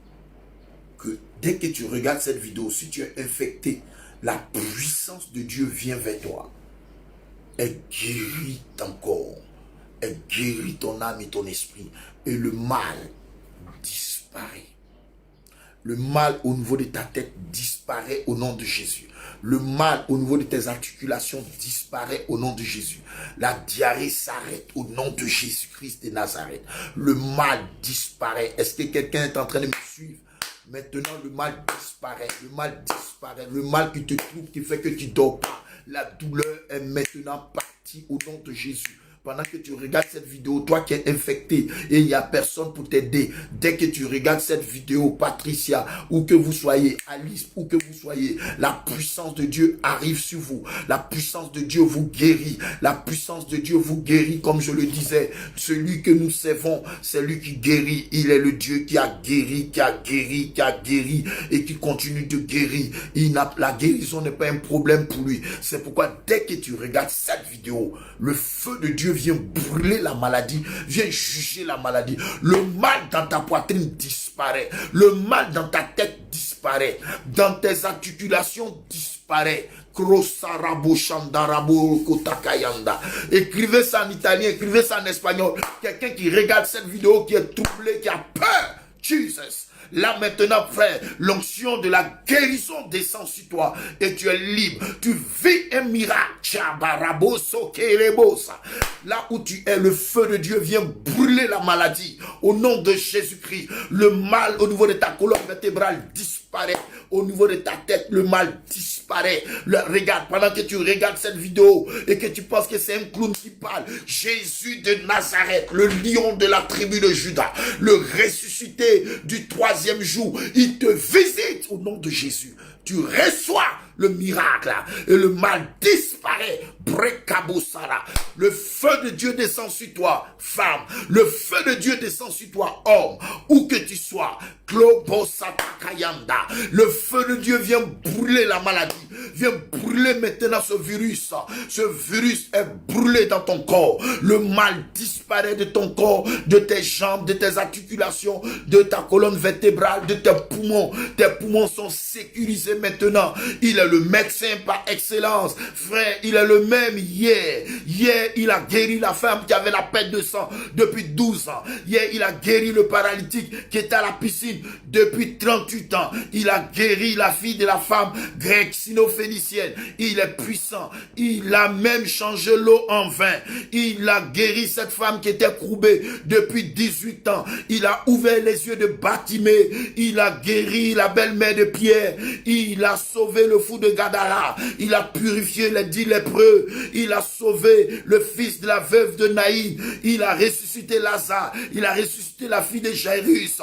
que dès que tu regardes cette vidéo, si tu es infecté, la puissance de Dieu vient vers toi. Elle guérit ton corps, elle guérit ton âme et ton esprit, et le mal disparaît. Le mal au niveau de ta tête disparaît au nom de Jésus. Le mal au niveau de tes articulations disparaît au nom de Jésus. La diarrhée s'arrête au nom de Jésus-Christ de Nazareth. Le mal disparaît. Est-ce que quelqu'un est en train de me suivre? Maintenant, le mal disparaît. Le mal disparaît. Le mal qui te trouble, qui fait que tu ne dors pas. La douleur est maintenant partie au nom de Jésus. pendant que tu regardes cette vidéo, toi qui es infecté et il n'y a personne pour t'aider, dès que tu regardes cette vidéo, Patricia, ou que vous soyez, Alice, ou que vous soyez, la puissance de Dieu arrive sur vous. La puissance de Dieu vous guérit. La puissance de Dieu vous guérit, comme je le disais. Celui que nous servons, c'est lui qui guérit. Il est le Dieu qui a guéri, qui a guéri, qui a guéri et qui continue de guérir. La guérison n'est pas un problème pour lui. C'est pourquoi dès que tu regardes cette vidéo, le feu de Dieu vient brûler la maladie, vient juger la maladie. Le mal dans ta poitrine disparaît. Le mal dans ta tête disparaît. Dans tes articulations disparaît. Écrivez ça en italien, écrivez ça en espagnol. Quelqu'un qui regarde cette vidéo, qui est troublé, qui a peur. Jesus. Là maintenant, frère, l'onction de la guérison descend sur toi et tu es libre. Tu vis un miracle. Là où tu es, le feu de Dieu vient brûler la maladie. Au nom de Jésus-Christ, le mal au niveau de ta colonne vertébrale disparaît. Au niveau de ta tête, le mal disparaît. Regarde, pendant que tu regardes cette vidéo et que tu penses que c'est un clown qui parle, Jésus de Nazareth, le lion de la tribu de Juda, le ressuscité du 3e jour, il te visite au nom de Jésus. Tu reçois le miracle et le mal disparaît. Brekabosara. Le feu de Dieu descend sur toi, femme. Le feu de Dieu descend sur toi, homme. Où que tu sois. Klobosatakayanda. Le feu de Dieu vient brûler la maladie. Vient brûler maintenant ce virus. Ce virus est brûlé dans ton corps. Le mal disparaît de ton corps, de tes jambes, de tes articulations, de ta colonne vertébrale, de tes poumons. Tes poumons sont sécurisés maintenant. Il est le médecin par excellence. Frère, il est le même hier. Hier, il a guéri la femme qui avait la perte de sang depuis 12 ans. Hier, il a guéri le paralytique qui était à la piscine depuis 38 ans. Il a guéri la fille de la femme grecque sino-phénicienne. Il est puissant. Il a même changé l'eau en vin. Il a guéri cette femme qui était courbée depuis 18 ans. Il a ouvert les yeux de Bartimée. Il a guéri la belle-mère de Pierre. Il a sauvé le fou de Gadara. Il a purifié les 10 lépreux. Il a sauvé le fils de la veuve de Naïm. Il a ressuscité Lazare. Il a ressuscité la fille de Jairus.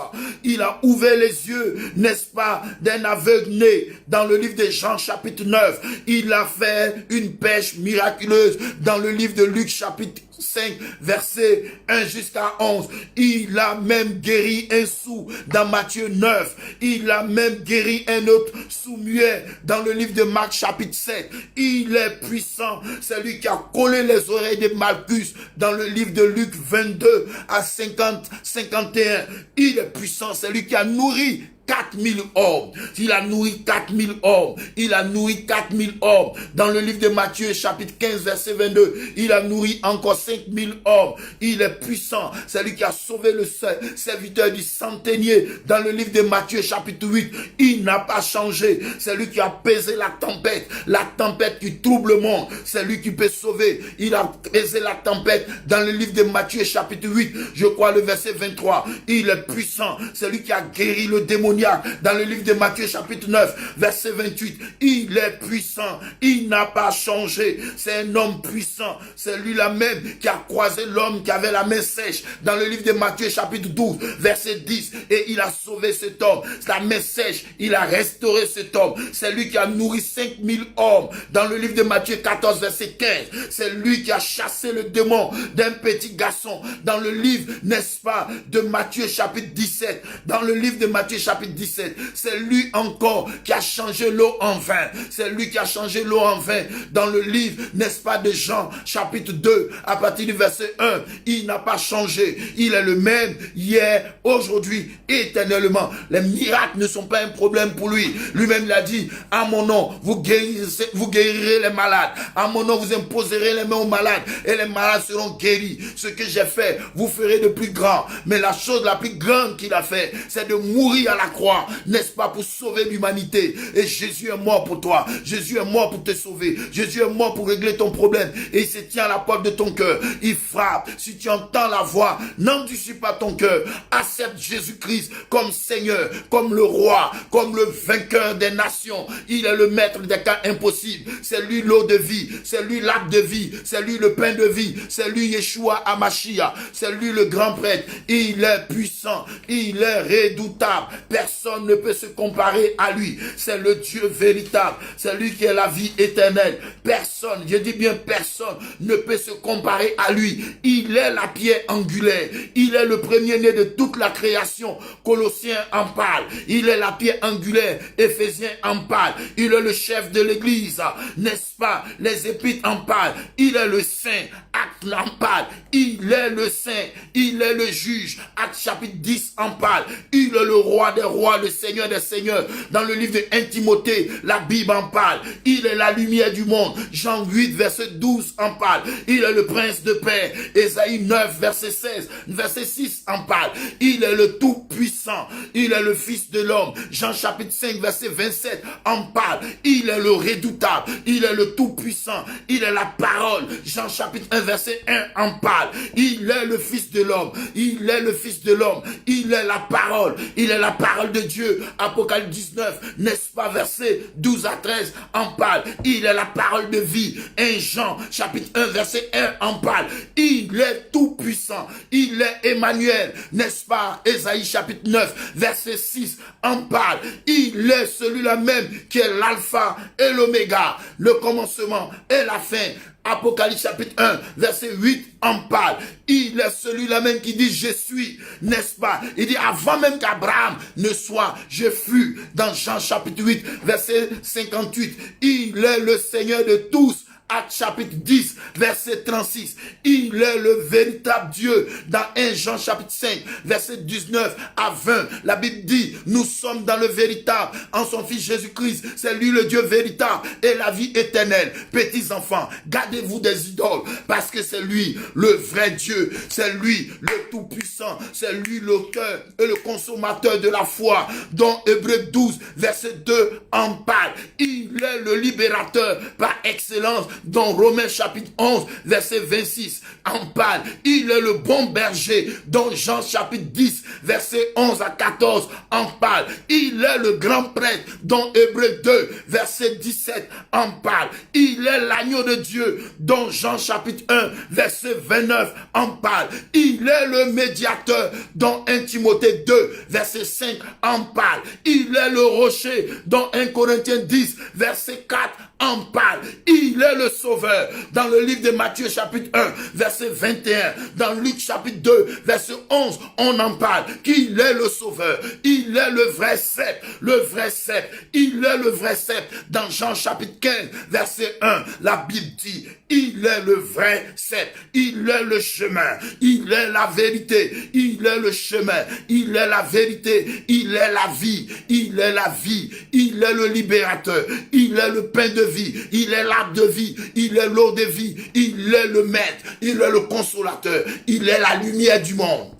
Il a ouvert les yeux, n'est-ce pas, d'un aveugle né. Dans le livre de Jean chapitre 9. Il a fait une pêche miraculeuse. Dans le livre de Luc chapitre 5, verset 1 jusqu'à 11. Il a même guéri un sourd dans Matthieu 9. Il a même guéri un autre sourd-muet dans le livre de Marc chapitre 7. Il est puissant. C'est lui qui a collé les oreilles de Malchus dans le livre de Luc 22 à 51. Il est puissant. C'est lui qui a nourri 4000 hommes. Il a nourri 4000 hommes. Il a nourri 4000 hommes. Dans le livre de Matthieu, chapitre 15, verset 22, il a nourri encore 5000 hommes. Il est puissant. C'est lui qui a sauvé le serviteur du centenier. Dans le livre de Matthieu, chapitre 8, il n'a pas changé. C'est lui qui a apaisé la tempête qui trouble le monde. C'est lui qui peut sauver. Il a apaisé la tempête. Dans le livre de Matthieu, chapitre 8, je crois le verset 23, il est puissant. C'est lui qui a guéri le démoniaque. Dans le livre de Matthieu chapitre 9 verset 28, il est puissant, il n'a pas changé, c'est un homme puissant, c'est lui-là même qui a croisé l'homme qui avait la main sèche. Dans le livre de Matthieu chapitre 12 verset 10, et il a sauvé cet homme, la main sèche, il a restauré cet homme. C'est lui qui a nourri 5000 hommes. Dans le livre de Matthieu 14 verset 15, c'est lui qui a chassé le démon d'un petit garçon. Dans le livre, n'est-ce pas, de Matthieu chapitre 17, dans le livre de Matthieu chapitre 17, c'est lui encore qui a changé l'eau en vin. C'est lui qui a changé l'eau en vin. Dans le livre, n'est-ce pas, de Jean chapitre 2, à partir du verset 1, il n'a pas changé. Il est le même hier, aujourd'hui, éternellement. Les miracles ne sont pas un problème pour lui. Lui-même l'a dit, à mon nom, vous guérirez les malades. À mon nom, vous imposerez les mains aux malades et les malades seront guéris. Ce que j'ai fait, vous ferez de plus grand. Mais la chose la plus grande qu'il a fait, c'est de mourir à la croix croix, n'est-ce pas, pour sauver l'humanité. Et Jésus est mort pour toi. Jésus est mort pour te sauver. Jésus est mort pour régler ton problème. Et il se tient à la porte de ton cœur. Il frappe. Si tu entends la voix, n'endurcis pas ton cœur. Accepte Jésus-Christ comme Seigneur, comme le roi, comme le vainqueur des nations. Il est le maître des cas impossibles. C'est lui l'eau de vie. C'est lui l'arbre de vie. C'est lui le pain de vie. C'est lui Yeshua Hamashiach. C'est lui le grand prêtre. Il est puissant. Il est redoutable. Personne ne peut se comparer à lui. C'est le Dieu véritable. C'est lui qui est la vie éternelle. Personne, je dis bien personne, ne peut se comparer à lui. Il est la pierre angulaire. Il est le premier-né de toute la création. Colossiens en parle. Il est la pierre angulaire. Éphésiens en parle. Il est le chef de l'église. N'est-ce pas? Les épîtres en parlent. Il est le saint. Actes en parle. Il est le saint. Il est le juge. Actes chapitre 10 en parle. Il est le roi des rois, le seigneur des seigneurs. Dans le livre de 1 Timothée, la Bible en parle. Il est la lumière du monde. Jean 8, verset 12 en parle. Il est le prince de paix. Ésaïe 9, verset 16, verset 6 en parle. Il est le tout-puissant. Il est le fils de l'homme. Jean chapitre 5, verset 27 en parle. Il est le redoutable. Il est le tout-puissant. Il est la parole. Jean chapitre 1, verset 1 en parle. Il est le fils de l'homme. Il est le fils de l'homme. Il est la parole. Il est la parole de Dieu. Apocalypse 19, n'est-ce pas, verset 12 à 13 en parle. Il est la parole de vie. 1 Jean chapitre 1, verset 1 en parle. Il est tout puissant. Il est Emmanuel, n'est-ce pas? Ésaïe chapitre 9, verset 6 en parle. Il est celui-là même qui est l'alpha et l'oméga, le commencement et la fin. Apocalypse chapitre 1, verset 8 en parle. Il est celui-là même qui dit je suis, n'est-ce pas? Il dit avant même qu'Abraham ne soit, je fus. Dans Jean chapitre 8, verset 58. Il est le Seigneur de tous. Actes chapitre 10, verset 36. Il est le véritable Dieu. Dans 1 Jean chapitre 5, verset 19 à 20. La Bible dit, nous sommes dans le véritable, en son Fils Jésus-Christ. C'est lui le Dieu véritable et la vie éternelle. Petits enfants, gardez-vous des idoles, parce que c'est lui le vrai Dieu. C'est lui le tout-puissant. C'est lui le cœur et le consommateur de la foi, dont Hébreux 12, verset 2 en parle. Il est le libérateur par excellence, dont Romains chapitre 11, verset 26 en parle. Il est le bon berger, dont Jean chapitre 10, verset 11 à 14 en parle. Il est le grand prêtre, dont Hébreux 2, verset 17 en parle. Il est l'agneau de Dieu, dont Jean chapitre 1, verset 29 en parle. Il est le médiateur, dont 1 Timothée 2, verset 5 en parle. Il est le rocher, dont 1 Corinthiens 10, verset 4 en parle. Il est le sauveur. Dans le livre de Matthieu chapitre 1, verset 21. Dans Luc chapitre 2, verset 11, on en parle. Qu'il est le sauveur. Il est le vrai sceptre. Le vrai sceptre. Il est le vrai sceptre. Dans Jean chapitre 15, verset 1, la Bible dit, il est le vrai sceptre. Il est le chemin. Il est la vérité. Il est le chemin. Il est la vérité. Il est la vie. Il est la vie. Il est le libérateur. Il est le pain de vie. Il est l'arbre de vie. Il est l'eau de vie. Il est le maître. Il est le consolateur. Il est la lumière du monde.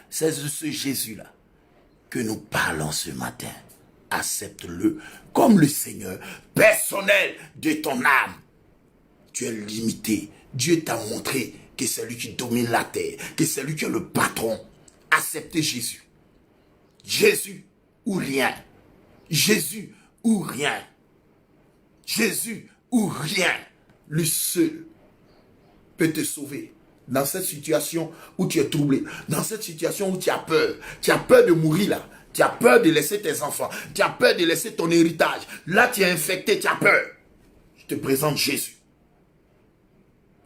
C'est de ce Jésus-là que nous parlons ce matin. Accepte-le comme le Seigneur personnel de ton âme. Tu es limité. Dieu t'a montré que c'est lui qui domine la terre, que c'est lui qui est le patron. Acceptez Jésus. Jésus ou rien. Jésus ou rien. Jésus ou rien. Lui seul peut te sauver. Dans cette situation où tu es troublé, dans cette situation où tu as peur de mourir là, tu as peur de laisser tes enfants, tu as peur de laisser ton héritage, là tu es infecté, tu as peur. Je te présente Jésus.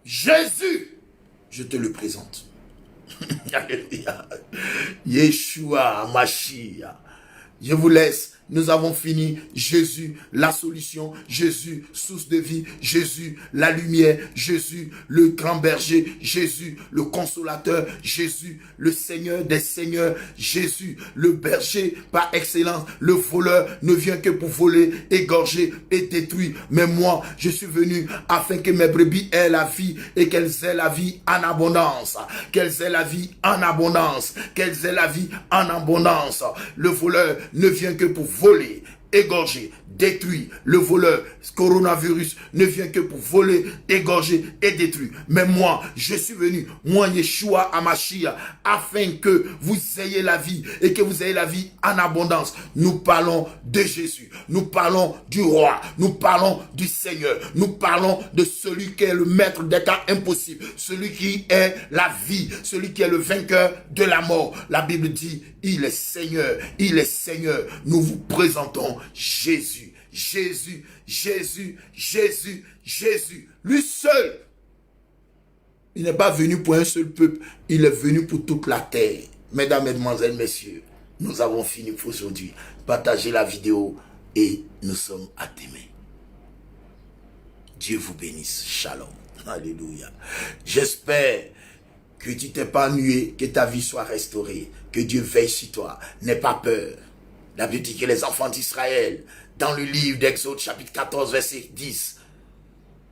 Jésus, je te le présente. Alléluia. Yeshua, Mashiach. Je vous laisse nous avons fini. Jésus, la solution. Jésus, source de vie. Jésus, la lumière. Jésus, le grand berger. Jésus, le consolateur. Jésus, le Seigneur des seigneurs. Jésus, le berger par excellence. Le voleur ne vient que pour voler, égorger et détruire. Mais moi, je suis venu afin que mes brebis aient la vie et qu'elles aient la vie en abondance. Qu'elles aient la vie en abondance. Qu'elles aient la vie en abondance. Le voleur ne vient que pour voler, égorger, détruire. Le voleur, coronavirus, ne vient que pour voler, égorger et détruire. Mais moi, je suis venu, moi Yeshua Hamashiach, afin que vous ayez la vie et que vous ayez la vie en abondance. Nous parlons de Jésus, nous parlons du roi, nous parlons du Seigneur, nous parlons de celui qui est le maître des cas impossibles, celui qui est la vie, celui qui est le vainqueur de la mort. La Bible dit, il est Seigneur, il est Seigneur. Nous vous présentons Jésus. Jésus, Jésus, Jésus, Jésus, lui seul. Il n'est pas venu pour un seul peuple, il est venu pour toute la terre. Mesdames, Mesdemoiselles, Messieurs, nous avons fini pour aujourd'hui. Partagez la vidéo et nous sommes à demain. Dieu vous bénisse. Shalom. Alléluia. J'espère que tu t'épanouis, que ta vie soit restaurée, que Dieu veille sur toi. N'aie pas peur. La Bible dit que les enfants d'Israël, dans le livre d'Exode chapitre 14 verset 10,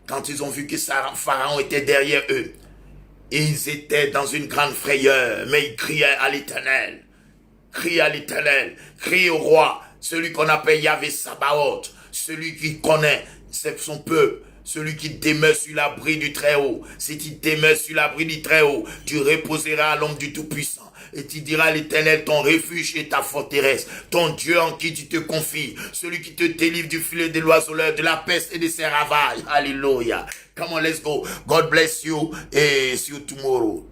quand ils ont vu que Pharaon était derrière eux, ils étaient dans une grande frayeur, mais ils criaient à l'Éternel, criaient au roi, celui qu'on appelle Yahvé Sabaoth, celui qui connaît son peuple, celui qui demeure sur l'abri du Très-Haut. Si tu demeures sur l'abri du Très-Haut, tu reposeras à l'ombre du Tout-Puissant. Et tu diras à l'Éternel, ton refuge et ta forteresse, ton Dieu en qui tu te confies, celui qui te délivre du filet de l'oiseleur, de la peste et de ses ravages. Alléluia. Come on, let's go. God bless you et see you tomorrow.